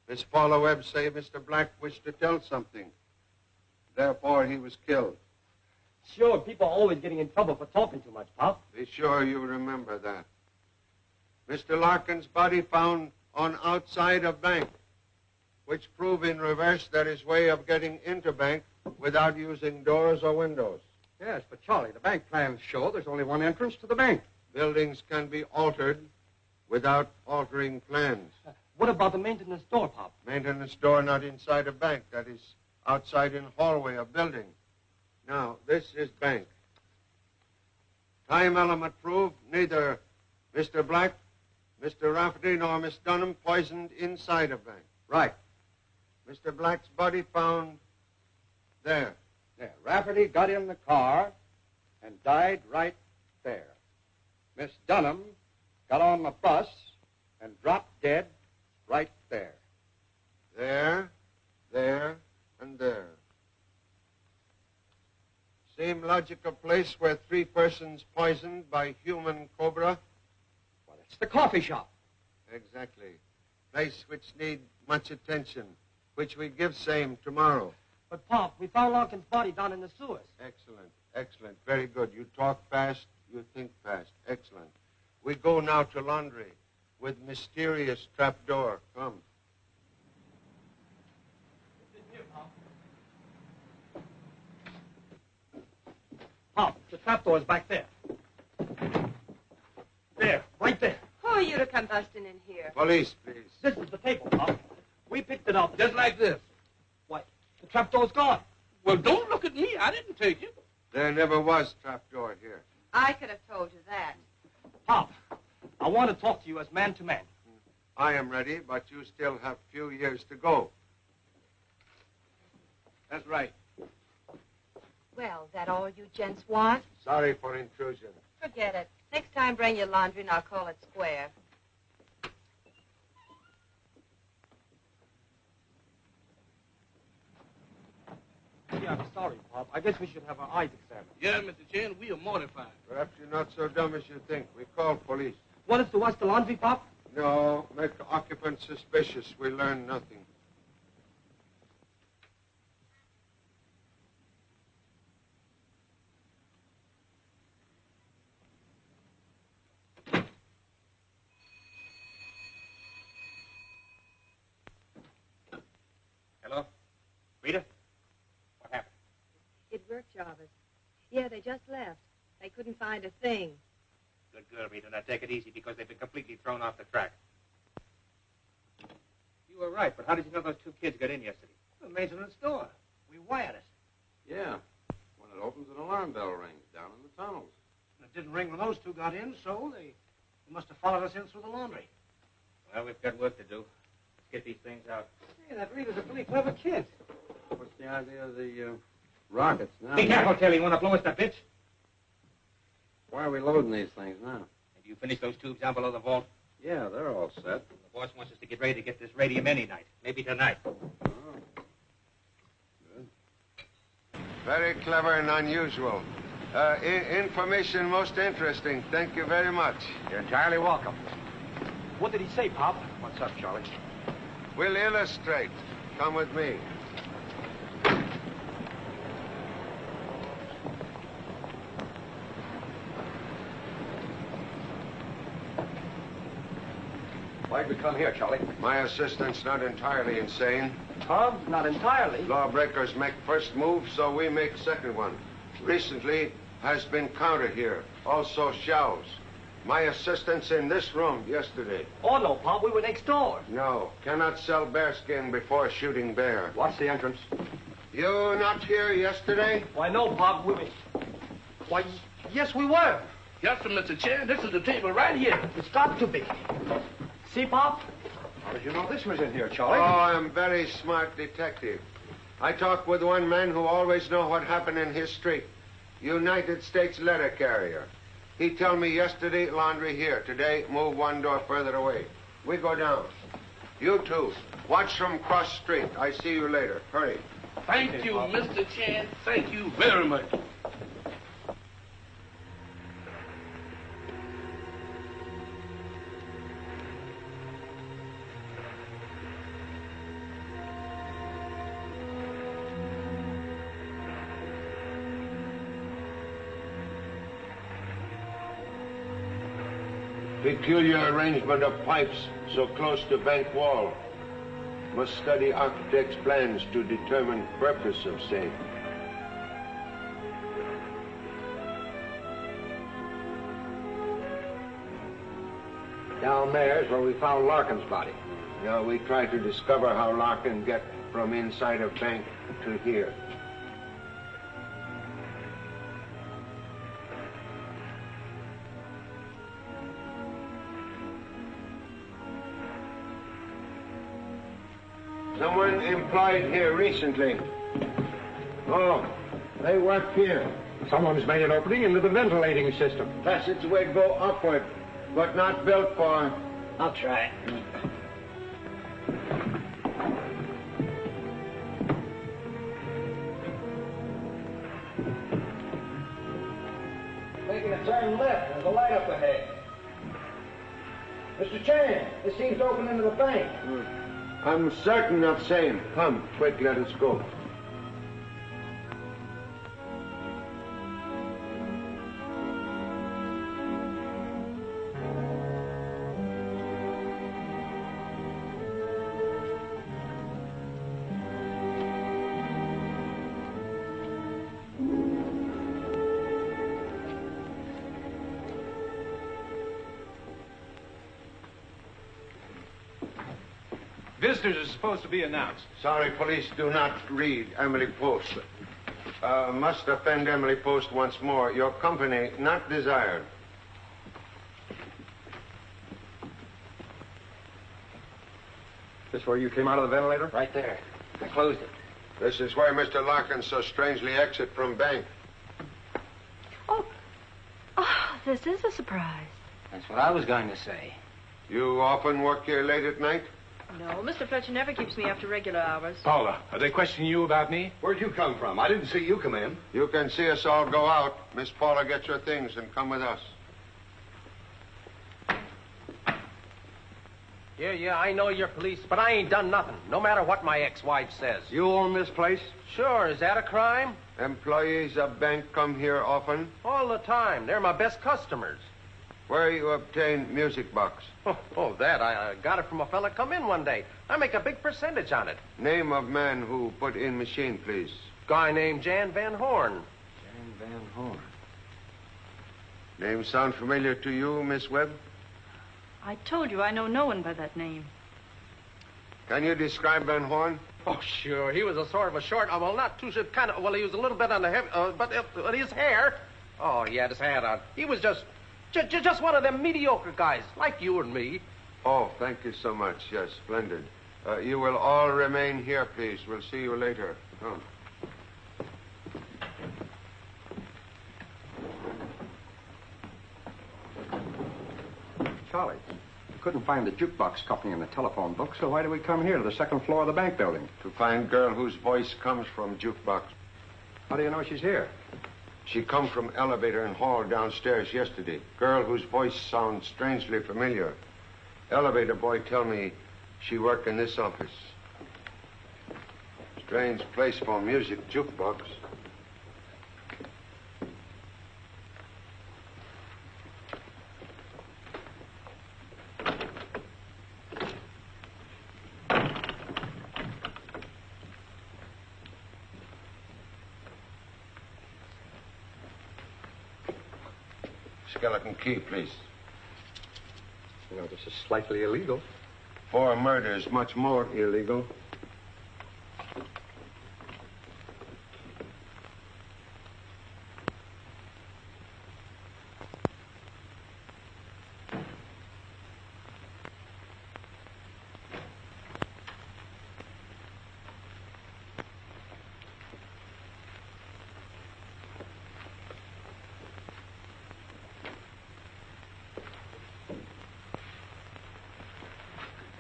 [SPEAKER 7] Miss Paula Webb say Mr. Black wished to tell something. Therefore, he was killed.
[SPEAKER 18] Sure, people are always getting in trouble for talking too much, Pop.
[SPEAKER 7] Be sure you remember that. Mr. Larkin's body found on outside of bank, which prove in reverse that his way of getting into bank without using doors or windows.
[SPEAKER 6] Yes, but Charlie, the bank plans show there's only one entrance to the bank.
[SPEAKER 7] Buildings can be altered without altering plans.
[SPEAKER 18] What about the maintenance door, Pop?
[SPEAKER 7] Maintenance door not inside a bank, that is outside in hallway of building. Now, this is bank. Time element prove neither Mr. Black, Mr. Rafferty, nor Miss Dunham poisoned inside a bank.
[SPEAKER 6] Right.
[SPEAKER 7] Mr. Black's body found there.
[SPEAKER 6] There. Rafferty got in the car and died right there. Miss Dunham got on the bus and dropped dead right there.
[SPEAKER 7] There, there, and there. Same logical place where 3 persons poisoned by human cobra?
[SPEAKER 6] Well, it's the coffee shop.
[SPEAKER 7] Exactly. Place which need much attention, which we give same tomorrow.
[SPEAKER 18] But, Pop, we found Larkin's body down in the sewers.
[SPEAKER 7] Excellent, excellent. Very good. You talk fast, you think fast. Excellent. We go now to laundry with mysterious trapdoor. Come.
[SPEAKER 18] Pop, the trapdoor is back there. There, right there.
[SPEAKER 17] Who are you to come busting in here?
[SPEAKER 7] Police, please.
[SPEAKER 18] This is the table, Pop. We picked it up just like this. Why, the trapdoor's gone.
[SPEAKER 13] Well, don't look at me. I didn't take it.
[SPEAKER 7] There never was trapdoor here.
[SPEAKER 17] I could have told you that.
[SPEAKER 18] Pop, I want to talk to you as man to man.
[SPEAKER 7] I am ready, but you still have a few years to go.
[SPEAKER 12] That's right.
[SPEAKER 17] Well, that all you gents want?
[SPEAKER 7] Sorry for intrusion.
[SPEAKER 17] Forget it. Next time, bring your laundry and I'll call it square.
[SPEAKER 18] Yeah, I'm sorry, Pop. I guess we should have our eyes examined.
[SPEAKER 15] Yeah, Mr. Chan, we are mortified.
[SPEAKER 7] Perhaps you're not so dumb as you think. We called police.
[SPEAKER 18] Want us to wash the laundry, Pop?
[SPEAKER 7] No, make the occupant suspicious. We learn nothing.
[SPEAKER 16] Hello? Rita? What happened?
[SPEAKER 17] It worked, Jarvis. Yeah, they just left. They couldn't find a thing.
[SPEAKER 16] Good girl, Rita. Now take it easy because they've been completely thrown off the track. You were right, but how did you know those two kids got in yesterday?
[SPEAKER 12] The maintenance door. We wired it.
[SPEAKER 8] Yeah. When it opens, an alarm bell rings down in the tunnels.
[SPEAKER 12] It didn't ring when those two got in, so they must have followed us in through the laundry.
[SPEAKER 16] Well, we've got work to do. Let's get these things out.
[SPEAKER 12] Hey, that Rita's a pretty clever kid.
[SPEAKER 8] What's the idea of the rockets now?
[SPEAKER 16] Be careful, Taylor. You want to blow us that bitch?
[SPEAKER 8] Why are we loading these things now?
[SPEAKER 16] Have you finished those tubes down below the vault?
[SPEAKER 8] Yeah, they're all set.
[SPEAKER 16] The boss wants us to get ready to get this radium any night. Maybe tonight.
[SPEAKER 7] Very clever and unusual. Information most interesting. Thank you very much.
[SPEAKER 6] You're entirely welcome.
[SPEAKER 18] What did he say, Pop?
[SPEAKER 6] What's up, Charlie?
[SPEAKER 7] We'll illustrate. Come with me.
[SPEAKER 6] Why'd we come here, Charlie?
[SPEAKER 7] My assistant's not entirely insane.
[SPEAKER 18] Huh? Not entirely.
[SPEAKER 7] Lawbreakers make first move, so we make second one. Recently has been counter here. Also shelves. My assistant's in this room yesterday.
[SPEAKER 18] Oh, no, Pop. We were next door.
[SPEAKER 7] No, cannot sell bearskin before shooting bear.
[SPEAKER 6] What's the entrance?
[SPEAKER 7] You not here yesterday?
[SPEAKER 18] Why, no, Pop. We were... Why, yes, we were.
[SPEAKER 15] Yes, sir, Mr. Chan. This is the table right here.
[SPEAKER 18] It's got to be. See, Pop?
[SPEAKER 6] How did you know this was in here, Charlie?
[SPEAKER 7] Oh, I'm very smart detective. I talk with one man who always know what happened in his street. United States letter carrier. He tell me yesterday, laundry here. Today, move one door further away. We go down. You two, watch from cross street. I see you later. Hurry.
[SPEAKER 15] Thank you, Mr. Chan. Thank you very much.
[SPEAKER 7] Peculiar arrangement of pipes so close to bank wall. Must study architect's plans to determine purpose of same.
[SPEAKER 6] Down there is where we found Larkin's body.
[SPEAKER 7] Now we try to discover how Larkin get from inside a bank to here. Someone employed here recently. Oh, they work here.
[SPEAKER 6] Someone's made an opening into the ventilating system.
[SPEAKER 7] Passageway go upward, but not built for.
[SPEAKER 18] I'll try.
[SPEAKER 6] Making a turn left. There's a light up ahead. Mr. Chan, this seems to open into the bank.
[SPEAKER 7] I'm certain of same. Come, quick, let us go.
[SPEAKER 12] Visitors are supposed to be announced.
[SPEAKER 7] Sorry, police do not read Emily Post. Must offend Emily Post once more. Your company not desired.
[SPEAKER 6] This where you came out of the ventilator?
[SPEAKER 2] Right there. I closed it.
[SPEAKER 7] This is where Mr. Larkin so strangely exit from bank.
[SPEAKER 11] Oh, this is a surprise.
[SPEAKER 2] That's what I was going to say.
[SPEAKER 7] You often work here late at night?
[SPEAKER 11] No, Mr. Fletcher never keeps me after regular hours.
[SPEAKER 9] Paula, are they questioning you about me?
[SPEAKER 10] Where'd you come from? I didn't see you come in.
[SPEAKER 7] You can see us all go out. Miss Paula, get your things and come with us.
[SPEAKER 1] Yeah, I know you're police, but I ain't done nothing, no matter what my ex-wife says.
[SPEAKER 4] You own this place?
[SPEAKER 1] Sure, is that a crime?
[SPEAKER 7] Employees of bank come here often?
[SPEAKER 1] All the time. They're my best customers.
[SPEAKER 7] Where you obtain music box?
[SPEAKER 1] That. I got it from a fella come in one day. I make a big percentage on it.
[SPEAKER 7] Name of man who put in machine, please.
[SPEAKER 1] Guy named Jan Van Horn.
[SPEAKER 7] Jan Van Horn. Name sound familiar to you, Miss Webb?
[SPEAKER 11] I told you I know no one by that name.
[SPEAKER 7] Can you describe Van Horn?
[SPEAKER 1] Oh, sure. He was a sort of a short, well, not too short, kind of, well, he was a little bit on the heavy, but his hair, oh, he had his hat on. He was just one of them mediocre guys, like you and me.
[SPEAKER 7] Oh, thank you so much. Yes, splendid. You will all remain here, please. We'll see you later. Come.
[SPEAKER 6] Charlie, we couldn't find the jukebox company in the telephone book, so why did we come here to the second floor of the bank building?
[SPEAKER 7] To find girl whose voice comes from jukebox.
[SPEAKER 6] How do you know she's here?
[SPEAKER 7] She come from elevator and hall downstairs yesterday. Girl whose voice sounds strangely familiar. Elevator boy tell me she work in this office. Strange place for music, jukebox. Skeleton key, please.
[SPEAKER 6] You know, this is slightly illegal.
[SPEAKER 7] 4 murders, much more illegal.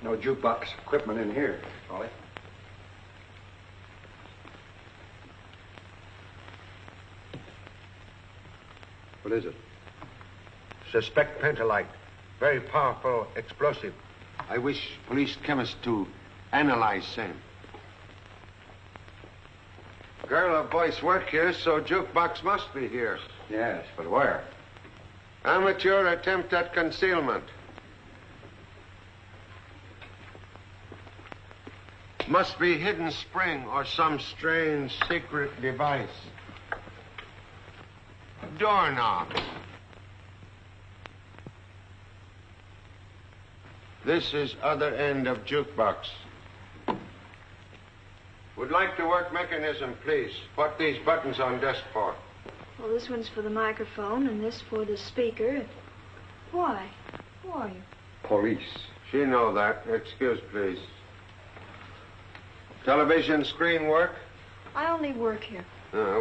[SPEAKER 6] No jukebox equipment in here, Charlie.
[SPEAKER 7] What is it? Suspect pentolite. Very powerful explosive. I wish police chemists to analyze same. Girl or boys work here, so jukebox must be here.
[SPEAKER 6] Yes, but where?
[SPEAKER 7] Amateur attempt at concealment. Must be hidden spring or some strange secret device. Doorknob. This is other end of jukebox. Would like to work mechanism, please. What these buttons on desk for?
[SPEAKER 3] Well, this one's for the microphone and this for the speaker. Why? Who are you?
[SPEAKER 6] Police.
[SPEAKER 7] She know that. Excuse, please. Television screen work?
[SPEAKER 3] I only work here.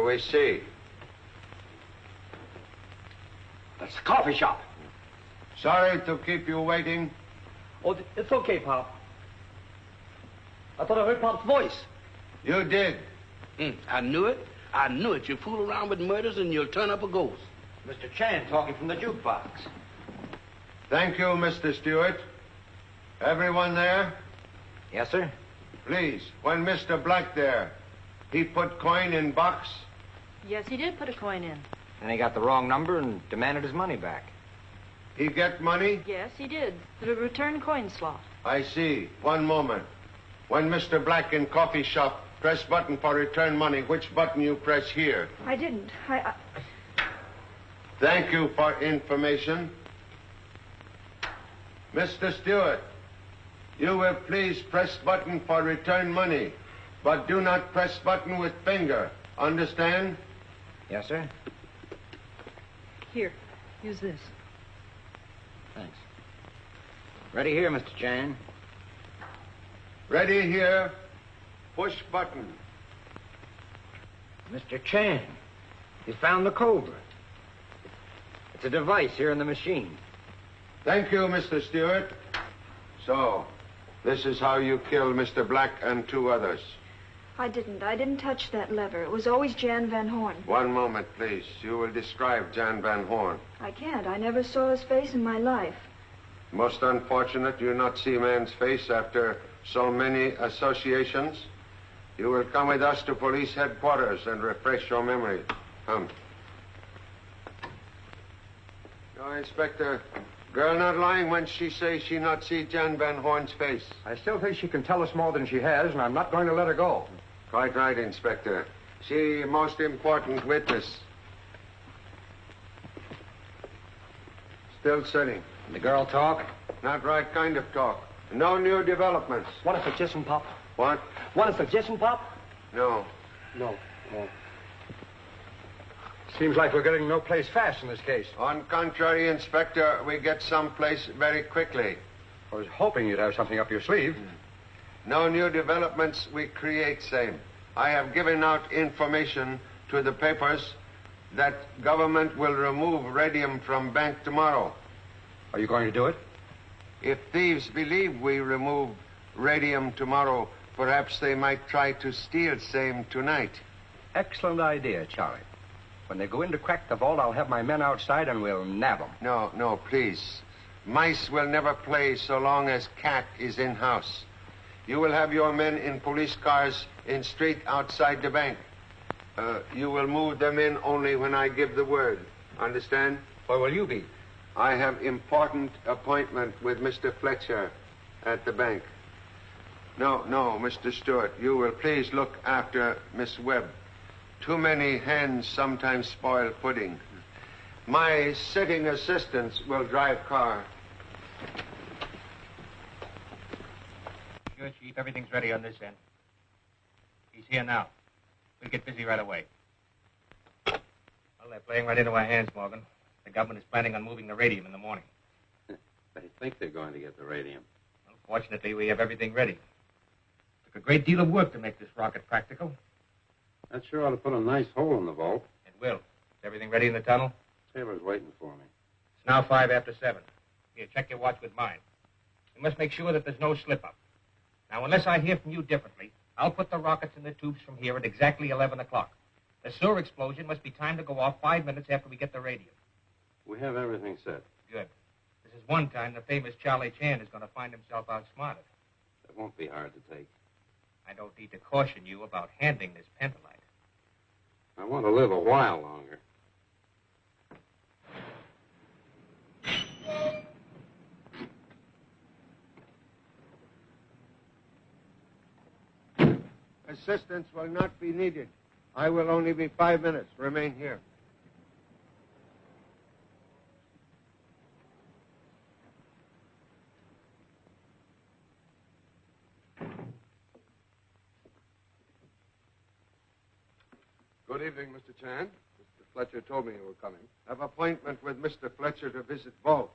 [SPEAKER 7] We see.
[SPEAKER 6] That's the coffee shop.
[SPEAKER 7] Sorry to keep you waiting.
[SPEAKER 18] Oh, it's okay, Pop. I thought I heard Pop's voice.
[SPEAKER 7] You did.
[SPEAKER 15] I knew it. I knew it. You fool around with murders and you'll turn up a ghost.
[SPEAKER 2] Mr. Chan talking from the jukebox.
[SPEAKER 7] Thank you, Mr. Stewart. Everyone there?
[SPEAKER 2] Yes, sir.
[SPEAKER 7] Please, when Mr. Black there, he put coin in box?
[SPEAKER 11] Yes, he did put a coin in.
[SPEAKER 2] And he got the wrong number and demanded his money back.
[SPEAKER 7] He get money?
[SPEAKER 11] Yes, he did. The return coin slot.
[SPEAKER 7] I see. One moment. When Mr. Black in coffee shop press button for return money, which button you press here?
[SPEAKER 3] I didn't.
[SPEAKER 7] Thank you for information. Mr. Stewart, you will please press button for return money, but do not press button with finger. Understand?
[SPEAKER 2] Yes, sir.
[SPEAKER 11] Here, use this.
[SPEAKER 2] Thanks. Ready here, Mr. Chan.
[SPEAKER 7] Ready here. Push button.
[SPEAKER 6] Mr. Chan, you found the Cobra. It's a device here in the machine.
[SPEAKER 7] Thank you, Mr. Stewart. So, this is how you killed Mr. Black and 2 others.
[SPEAKER 3] I didn't touch that lever. It was always Jan Van Horn.
[SPEAKER 7] One moment, please. You will describe Jan Van Horn.
[SPEAKER 3] I can't. I never saw his face in my life.
[SPEAKER 7] Most unfortunate you not see man's face after so many associations. You will come with us to police headquarters and refresh your memory. Come. No, Inspector. Girl not lying when she says she not see Jan Van Horn's face.
[SPEAKER 6] I still think she can tell us more than she has, and I'm not going to let her go.
[SPEAKER 7] Quite right, Inspector. She most important witness. Still sitting.
[SPEAKER 6] The girl talk?
[SPEAKER 7] Not right kind of talk. No new developments.
[SPEAKER 13] Want a suggestion, Pop?
[SPEAKER 7] What?
[SPEAKER 13] Want a suggestion, Pop?
[SPEAKER 7] No.
[SPEAKER 13] No.
[SPEAKER 6] Seems like we're getting no place fast in this case.
[SPEAKER 7] On contrary, Inspector, we get someplace very quickly.
[SPEAKER 6] I was hoping you'd have something up your sleeve.
[SPEAKER 7] No new developments, we create same. I have given out information to the papers that government will remove radium from bank tomorrow.
[SPEAKER 6] Are you going to do it?
[SPEAKER 7] If thieves believe we remove radium tomorrow, perhaps they might try to steal same tonight.
[SPEAKER 6] Excellent idea, Charlie. When they go in to crack the vault, I'll have my men outside and we'll nab them.
[SPEAKER 7] No, please. Mice will never play so long as cat is in-house. You will have your men in police cars in street outside the bank. You will move them in only when I give the word. Understand?
[SPEAKER 6] Where will you be?
[SPEAKER 7] I have important appointment with Mr. Fletcher at the bank. No, Mr. Stewart. You will please look after Miss Webb. Too many hens sometimes spoil pudding. My sitting assistants will drive car.
[SPEAKER 16] Sure, Chief. Everything's ready on this end. He's here now. We'll get busy right away. Well, they're playing right into our hands, Morgan. The government is planning on moving the radium in the morning.
[SPEAKER 5] They think they're going to get the radium.
[SPEAKER 16] Well, fortunately, we have everything ready. Took a great deal of work to make this rocket practical.
[SPEAKER 5] That sure ought to put a nice hole in the vault.
[SPEAKER 16] It will. Is everything ready in the tunnel?
[SPEAKER 5] Taylor's waiting for me.
[SPEAKER 16] It's now 5 after 7. Here, check your watch with mine. We must make sure that there's no slip-up. Now, unless I hear from you differently, I'll put the rockets in the tubes from here at exactly 11 o'clock. The sewer explosion must be timed to go off 5 minutes after we get the radium.
[SPEAKER 5] We have everything set.
[SPEAKER 16] Good. This is one time the famous Charlie Chan is going to find himself outsmarted.
[SPEAKER 5] That won't be hard to take.
[SPEAKER 16] I don't need to caution you about handling this pentolite.
[SPEAKER 5] I want to live a while longer.
[SPEAKER 7] Assistance will not be needed. I will only be 5 minutes. Remain here.
[SPEAKER 8] Good evening, Mr. Chan. Mr. Fletcher told me you were coming.
[SPEAKER 7] I have appointment with Mr. Fletcher to visit vault.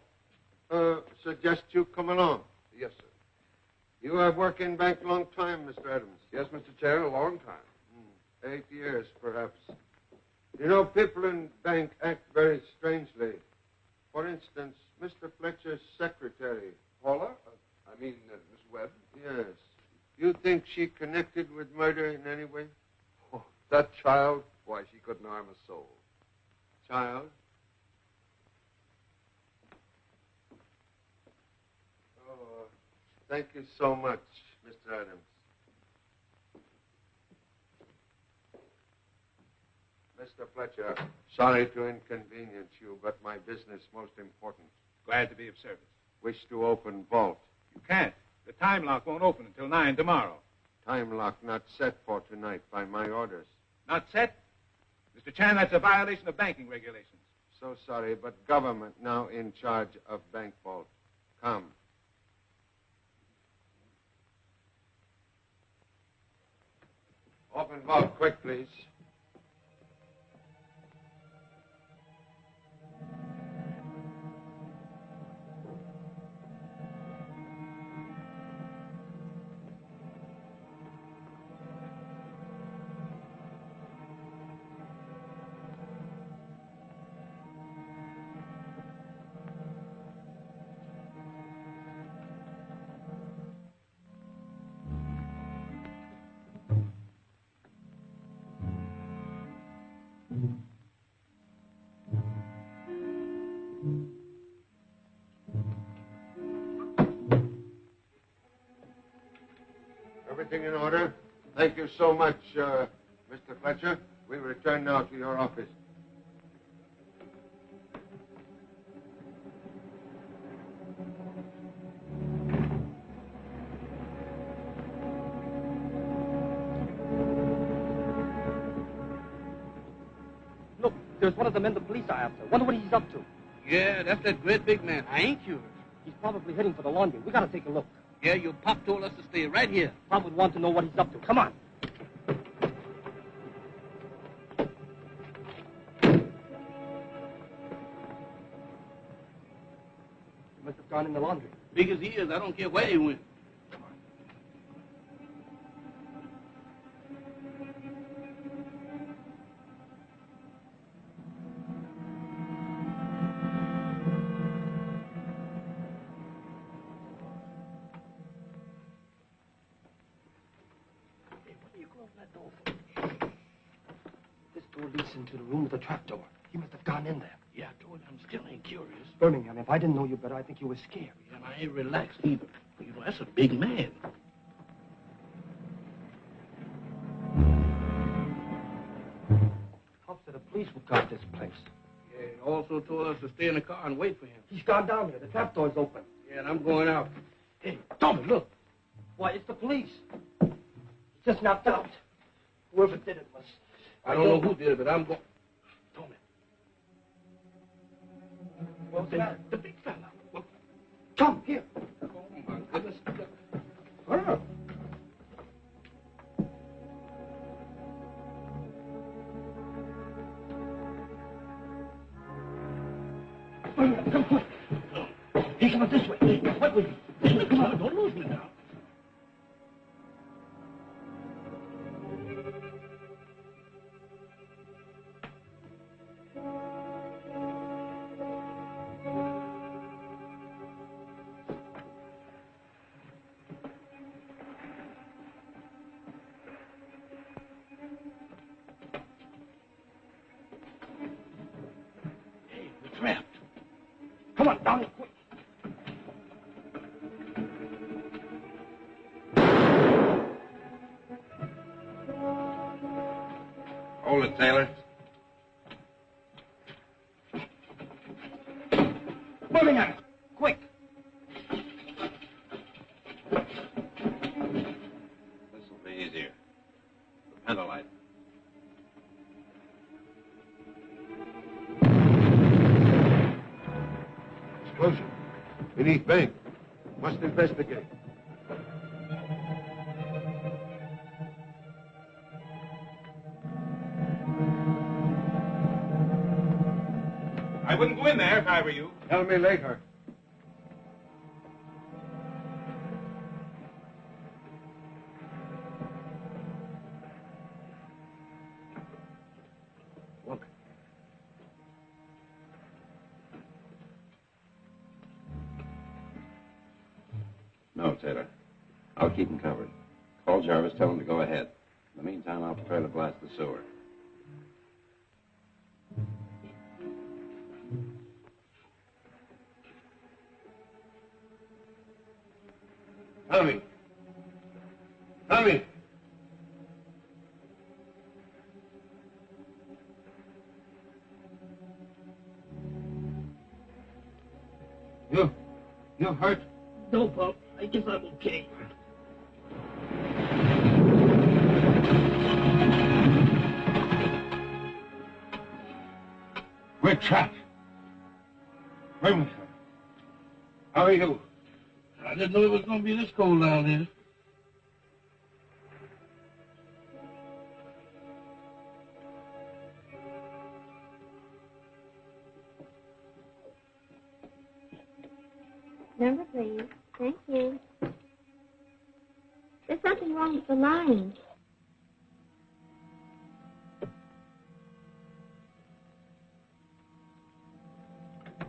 [SPEAKER 7] Suggest you come along.
[SPEAKER 8] Yes, sir.
[SPEAKER 7] You have worked in bank long time, Mr. Adams.
[SPEAKER 8] Yes, Mr. Chan, a long time.
[SPEAKER 7] 8 years, perhaps. You know, people in bank act very strangely. For instance, Mr. Fletcher's secretary.
[SPEAKER 8] Paula? Miss Webb?
[SPEAKER 7] Yes. You think she connected with murder in any way?
[SPEAKER 8] Oh, that child? Why, she couldn't harm a soul.
[SPEAKER 7] Child? Oh, thank you so much, Mr. Adams. Mr. Fletcher, sorry to inconvenience you, but my business most important.
[SPEAKER 9] Glad to be of service.
[SPEAKER 7] Wish to open vault.
[SPEAKER 9] You can't. The time lock won't open until 9 tomorrow.
[SPEAKER 7] Time lock not set for tonight by my orders.
[SPEAKER 9] Not set? Mr. Chan, that's a violation of banking regulations.
[SPEAKER 7] So sorry, but government now in charge of bank vault. Come. Open vault quick, please. Everything in order? Thank you so much, Mr. Fletcher. We return now to your office.
[SPEAKER 18] Look, there's one of the men the police are after. Wonder what he's up to.
[SPEAKER 13] Yeah, that's that great big man. I ain't curious.
[SPEAKER 18] He's probably heading for the laundry. We gotta take a look.
[SPEAKER 13] Yeah, your pop told us to stay right here.
[SPEAKER 18] Pop would want to know what he's up to. Come on. He must have gone in the laundry.
[SPEAKER 13] Big as he is, I don't care where he went.
[SPEAKER 18] This door leads into the room with the trapdoor. He must have gone in there.
[SPEAKER 13] Yeah, I told you, I'm still ain't curious.
[SPEAKER 18] Birmingham, if I didn't know you better, I think you were scared.
[SPEAKER 13] Yeah, and I ain't relaxed either. You know, that's a big man.
[SPEAKER 18] Cops of the police would guard this place.
[SPEAKER 13] Yeah, he also told us to stay in the car and wait for him.
[SPEAKER 18] He's gone down here. The trapdoor's open.
[SPEAKER 13] Yeah, and I'm going out.
[SPEAKER 18] Hey, Tommy, look. Why, it's the police. He just knocked out. Whoever did it must...
[SPEAKER 13] I don't know who did it, but I'm going... Tommy.
[SPEAKER 18] What's the matter? The big fella. Well, come, here.
[SPEAKER 13] Oh, my goodness.
[SPEAKER 18] Hurry up. Come quick. He come this way. What with you? Come on, don't lose me now.
[SPEAKER 13] Hey, we're trapped.
[SPEAKER 18] Come on, down here quick.
[SPEAKER 16] Hold it, Taylor.
[SPEAKER 18] Birmingham, quick.
[SPEAKER 16] This'll be easier. Propel light.
[SPEAKER 7] Explosion. Beneath bank. Must investigate.
[SPEAKER 16] I wouldn't go in there if I were you.
[SPEAKER 7] Tell me later.
[SPEAKER 18] Look.
[SPEAKER 16] No, Taylor. I'll keep him covered. Call Jarvis, tell him to go ahead. In the meantime, I'll prepare to blast the sewer.
[SPEAKER 7] Tommy. Tommy. You hurt?
[SPEAKER 13] No, Pop. I guess I'm okay.
[SPEAKER 7] We're trapped. Birmingham. How are you?
[SPEAKER 13] I didn't know it was going to be this cold down here.
[SPEAKER 19] Number, please. Thank you. There's something wrong with the line.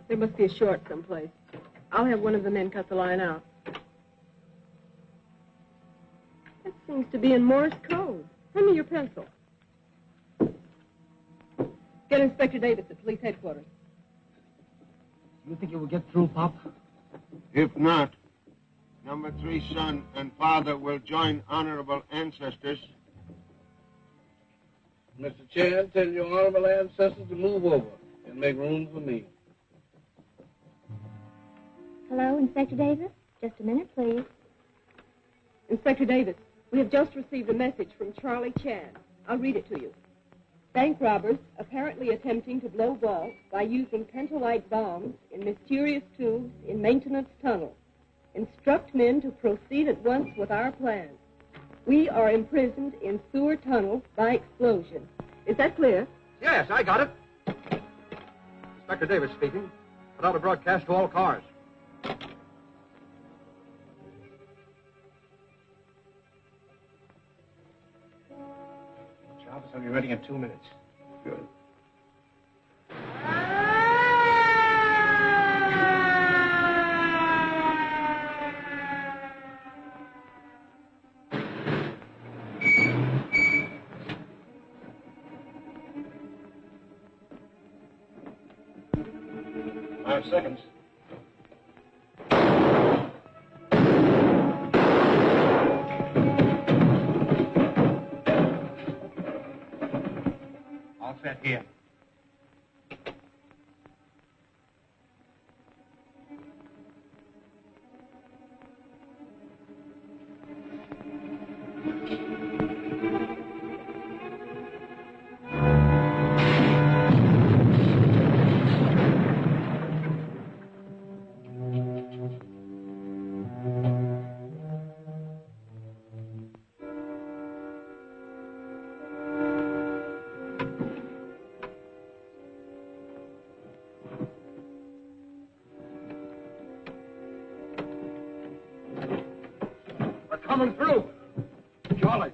[SPEAKER 11] There must be a short someplace. I'll have one of the men cut the line out. That seems to be in Morse code. Hand me your pencil. Get Inspector Davis at police headquarters.
[SPEAKER 18] You think you will get through, Pop?
[SPEAKER 7] If not, Number 3 son and father will join honorable ancestors.
[SPEAKER 13] Mr. Chan, tell your honorable ancestors to move over and make room for me.
[SPEAKER 19] Hello, Inspector Davis? Just a minute, please.
[SPEAKER 20] Inspector Davis, we have just received a message from Charlie Chan. I'll read it to you. Bank robbers apparently attempting to blow vaults by using pentolite bombs in mysterious tubes in maintenance tunnel. Instruct men to proceed at once with our plan. We are imprisoned in sewer tunnel by explosion. Is that clear?
[SPEAKER 5] Yes, I got it. Inspector Davis speaking. Put out a broadcast to all cars.
[SPEAKER 16] Jarvis will be ready in 2 minutes.
[SPEAKER 5] Good.
[SPEAKER 16] Seconds. All set here.
[SPEAKER 5] Coming through. Charlie.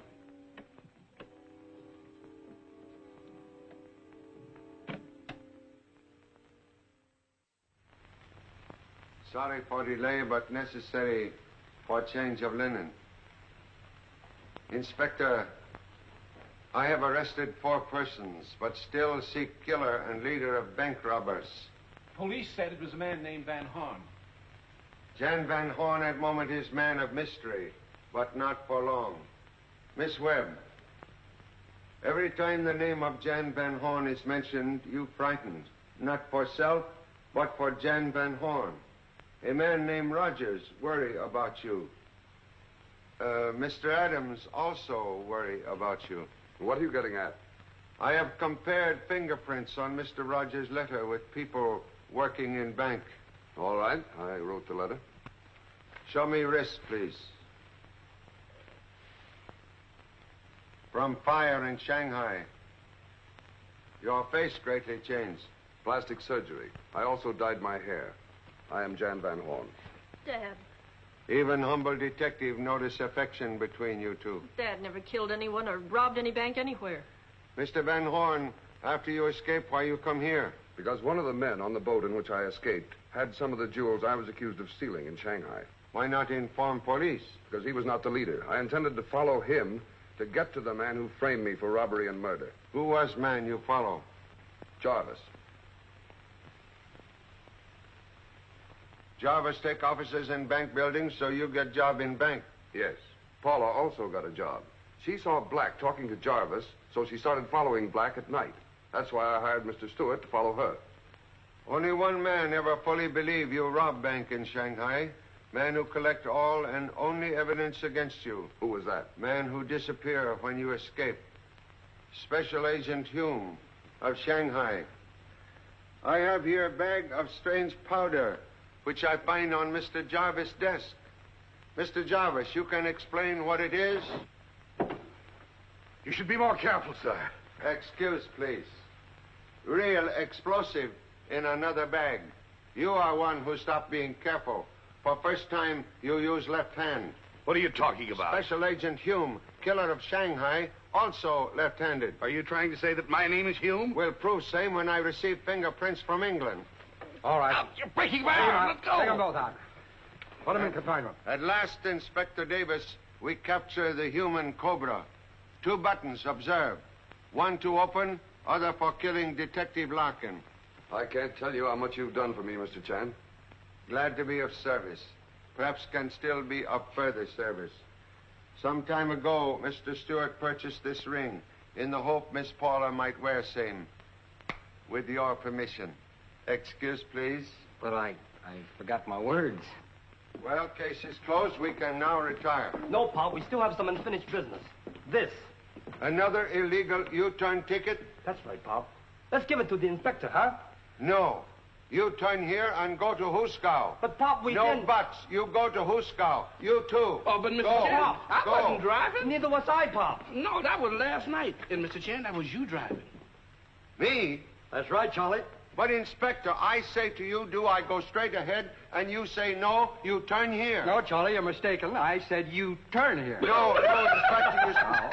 [SPEAKER 7] Sorry for delay, but necessary for change of linen. Inspector, I have arrested 4 persons, but still seek killer and leader of bank robbers.
[SPEAKER 9] Police said it was a man named Van Horn.
[SPEAKER 7] Jan Van Horn at moment is man of mystery, but not for long. Miss Webb, every time the name of Jan Van Horn is mentioned, you frightened. Not for self, but for Jan Van Horn. A man named Rogers worry about you. Mr. Adams also worry about you.
[SPEAKER 8] What are you getting at?
[SPEAKER 7] I have compared fingerprints on Mr. Rogers' letter with people working in bank.
[SPEAKER 8] All right, I wrote the letter.
[SPEAKER 7] Show me wrist, please. From fire in Shanghai. Your face greatly changed.
[SPEAKER 8] Plastic surgery. I also dyed my hair. I am Jan Van Horn.
[SPEAKER 11] Dad.
[SPEAKER 7] Even humble detective notice affection between you two.
[SPEAKER 11] Dad never killed anyone or robbed any bank anywhere.
[SPEAKER 7] Mr. Van Horn, after you escaped, why you come here?
[SPEAKER 8] Because one of the men on the boat in which I escaped had some of the jewels I was accused of stealing in Shanghai.
[SPEAKER 7] Why not inform police?
[SPEAKER 8] Because he was not the leader. I intended to follow him to get to the man who framed me for robbery and murder.
[SPEAKER 7] Who was man you follow?
[SPEAKER 8] Jarvis.
[SPEAKER 7] Jarvis take offices in bank buildings, so you get job in bank.
[SPEAKER 8] Yes. Paula also got a job. She saw Black talking to Jarvis, so she started following Black at night. That's why I hired Mr. Stewart to follow her.
[SPEAKER 7] Only one man ever fully believed you robbed bank in Shanghai. Man who collect all and only evidence against you.
[SPEAKER 8] Who was that?
[SPEAKER 7] Man who disappear when you escape. Special Agent Hume of Shanghai. I have here a bag of strange powder, which I find on Mr. Jarvis' desk. Mr. Jarvis, you can explain what it is?
[SPEAKER 10] You should be more careful, sir.
[SPEAKER 7] Excuse, please. Real explosive in another bag. You are one who stopped being careful. For first time, you use left hand.
[SPEAKER 10] What are you talking about?
[SPEAKER 7] Special Agent Hume, killer of Shanghai, also left-handed.
[SPEAKER 10] Are you trying to say that my name is Hume?
[SPEAKER 7] Will prove same when I receive fingerprints from England.
[SPEAKER 5] All right.
[SPEAKER 10] Oh, you're breaking my arm. Let's go.
[SPEAKER 5] Take them both out. Put them in confinement.
[SPEAKER 7] At last, Inspector Davis, we capture the human Cobra. 2 buttons, observe. One to open, other for killing Detective Larkin.
[SPEAKER 8] I can't tell you how much you've done for me, Mr. Chan.
[SPEAKER 7] Glad to be of service. perhaps can still be of further service. Some time ago, Mr. Stewart purchased this ring in the hope Miss Paula might wear same. With your permission. Excuse, please.
[SPEAKER 18] But I forgot my words.
[SPEAKER 7] Well, case is closed. We can now retire.
[SPEAKER 18] No, Pop, we still have some unfinished business. This.
[SPEAKER 7] Another illegal U-turn ticket?
[SPEAKER 18] That's right, Pop. Let's give it to the inspector, huh?
[SPEAKER 7] No. You turn here and go to Huskow.
[SPEAKER 18] But, Pop, we
[SPEAKER 7] No
[SPEAKER 18] didn't...
[SPEAKER 7] buts. You go to Huskow. You too.
[SPEAKER 13] Oh, but Mr.
[SPEAKER 7] Go.
[SPEAKER 13] Chen, I
[SPEAKER 7] Go.
[SPEAKER 13] wasn't driving.
[SPEAKER 18] Neither was I, Pop.
[SPEAKER 13] No, that was last night. And, Mr. Chen, that was you driving.
[SPEAKER 7] Me?
[SPEAKER 6] That's right, Charlie.
[SPEAKER 7] But, Inspector, I say to you, do I go straight ahead, and you say no, you turn here.
[SPEAKER 6] No, Charlie, you're mistaken. I said you turn here.
[SPEAKER 7] No, Inspector,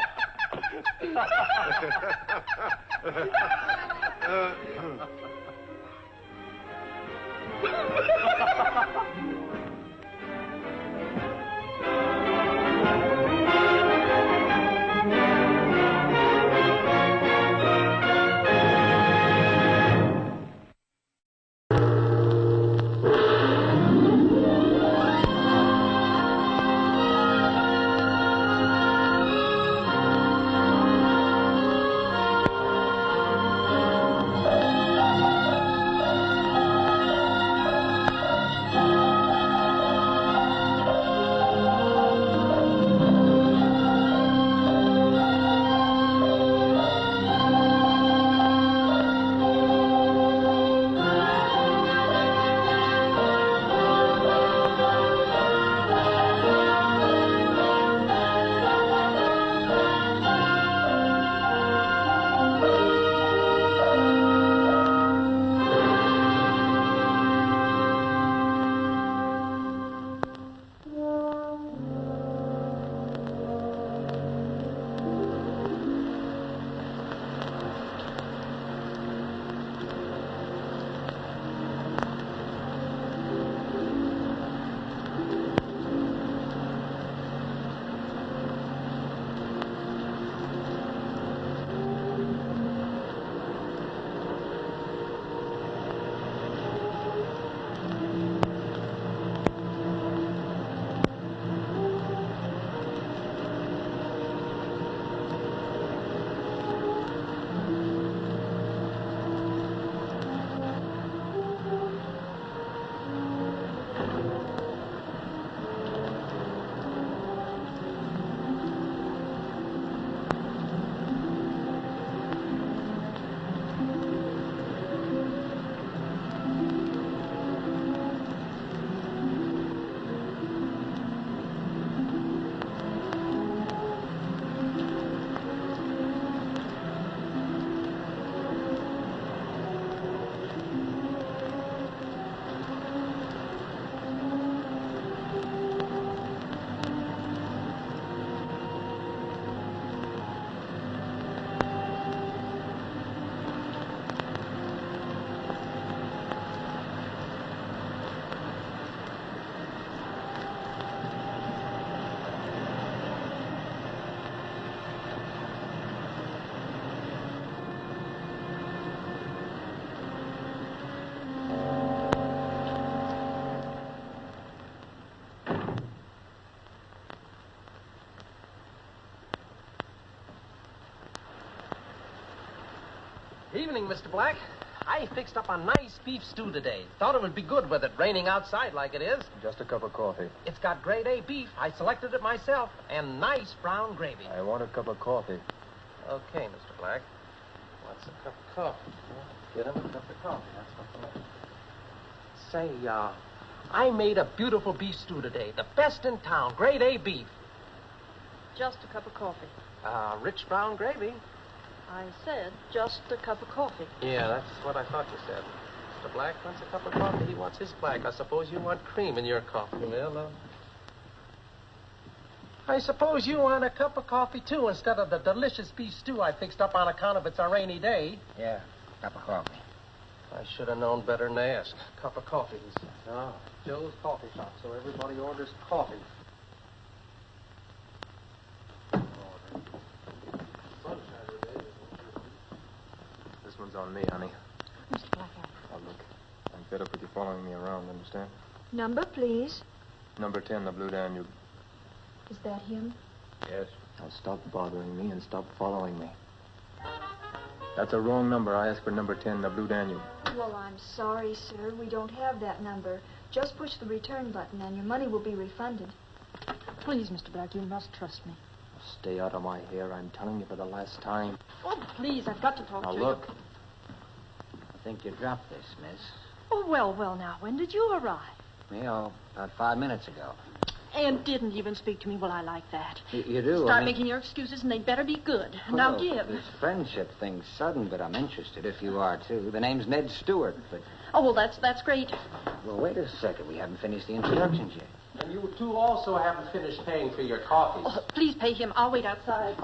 [SPEAKER 1] Evening, Mr. Black. I fixed up a nice beef stew today. Thought it would be good with it raining outside like it is.
[SPEAKER 2] Just a cup of coffee.
[SPEAKER 1] It's got grade A beef. I selected it myself. And nice brown gravy.
[SPEAKER 2] I want a cup of coffee.
[SPEAKER 1] Okay, Mr. Black. What's a cup of coffee? Well, get him a cup of coffee. That's what I like. Say, I made a beautiful beef stew today. The best in town. Grade A beef.
[SPEAKER 11] Just a cup of coffee.
[SPEAKER 1] Rich brown gravy.
[SPEAKER 11] I said just a cup of coffee.
[SPEAKER 1] Yeah, that's what I thought you said. Mr. Black wants a cup of coffee. He wants his black. I suppose you want cream in your coffee. Well, I suppose you want a cup of coffee, too, instead of the delicious beef stew I fixed up on account of it's a rainy day.
[SPEAKER 18] Yeah, cup of coffee.
[SPEAKER 1] I should have known better than to ask. Cup of coffee, he said. Oh, Joe's coffee shop, so everybody orders coffee.
[SPEAKER 2] This one's on me, honey.
[SPEAKER 3] Mr. Blackout.
[SPEAKER 2] Now, look, I'm fed up with you following me around, understand?
[SPEAKER 3] Number, please.
[SPEAKER 2] Number 10, the Blue Danube.
[SPEAKER 3] Is that him?
[SPEAKER 2] Yes. Now stop bothering me and stop following me. That's a wrong number. I asked for number 10, the Blue Danube.
[SPEAKER 3] Well, I'm sorry, sir. We don't have that number. Just push the return button and your money will be refunded.
[SPEAKER 11] Please, Mr. Black, you must trust me.
[SPEAKER 2] Stay out of my hair. I'm telling you for the last time.
[SPEAKER 11] Oh, please, I've got to talk
[SPEAKER 2] Now,
[SPEAKER 11] to
[SPEAKER 2] look.
[SPEAKER 11] you.
[SPEAKER 21] I think you dropped this, miss.
[SPEAKER 11] Oh, well, now, when did you arrive?
[SPEAKER 21] About 5 minutes ago.
[SPEAKER 11] And didn't even speak to me. Well, I like that.
[SPEAKER 21] You do?
[SPEAKER 11] Start making your excuses, and they'd better be good. Now, give.
[SPEAKER 21] This friendship thing's sudden, but I'm interested if you are, too. The name's Ned Stewart, but...
[SPEAKER 11] Oh, well, that's great.
[SPEAKER 21] Well, wait a second. We haven't finished the introductions yet.
[SPEAKER 1] And you two also haven't finished paying for your coffees.
[SPEAKER 11] Oh, please pay him. I'll wait outside.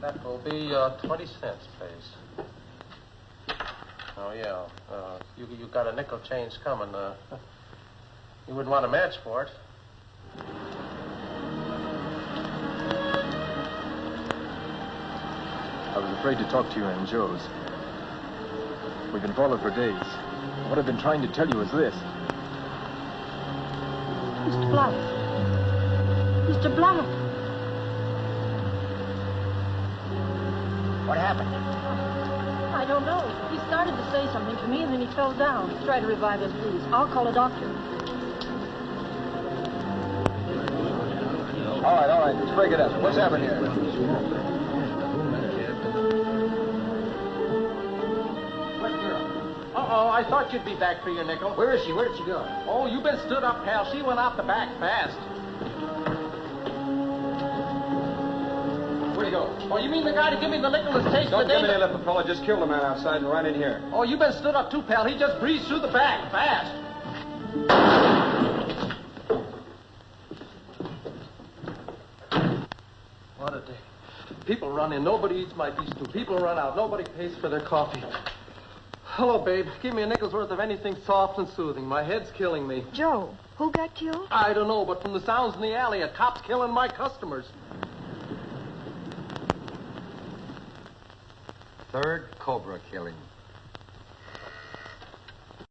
[SPEAKER 1] That will be 20 cents, please. Oh, yeah. You got a nickel change coming. You wouldn't want a match for it.
[SPEAKER 2] I was afraid to talk to you in Joe's. We've been followed for days. What I've been trying to tell you is this.
[SPEAKER 11] Mr. Black. Mr. Black.
[SPEAKER 21] What happened?
[SPEAKER 11] I don't know. He started to say something to me, and then he fell down. Try to revive us, please. I'll call a doctor.
[SPEAKER 2] All right. Let's break it up. What's happened here?
[SPEAKER 1] Uh-oh, I thought you'd be back for your nickel.
[SPEAKER 21] Where is she? Where did she go?
[SPEAKER 1] Oh, you've been stood up, pal. She went out the back fast.
[SPEAKER 21] Where'd he go?
[SPEAKER 1] Oh, you mean the guy to give me the nickel has taken
[SPEAKER 5] Don't
[SPEAKER 1] the
[SPEAKER 5] give me
[SPEAKER 1] day?
[SPEAKER 5] any lip. The fella just killed a man outside and ran in here.
[SPEAKER 1] Oh, you've been stood up too, pal. He just breezed through the back fast. What a day. People run in. Nobody eats my beef stew. People run out. Nobody pays for their coffee. Hello, babe. Give me a nickel's worth of anything soft and soothing. My head's killing me.
[SPEAKER 3] Joe, who got killed?
[SPEAKER 1] I don't know, but from the sounds in the alley, a cop's killing my customers.
[SPEAKER 5] Third Cobra killing.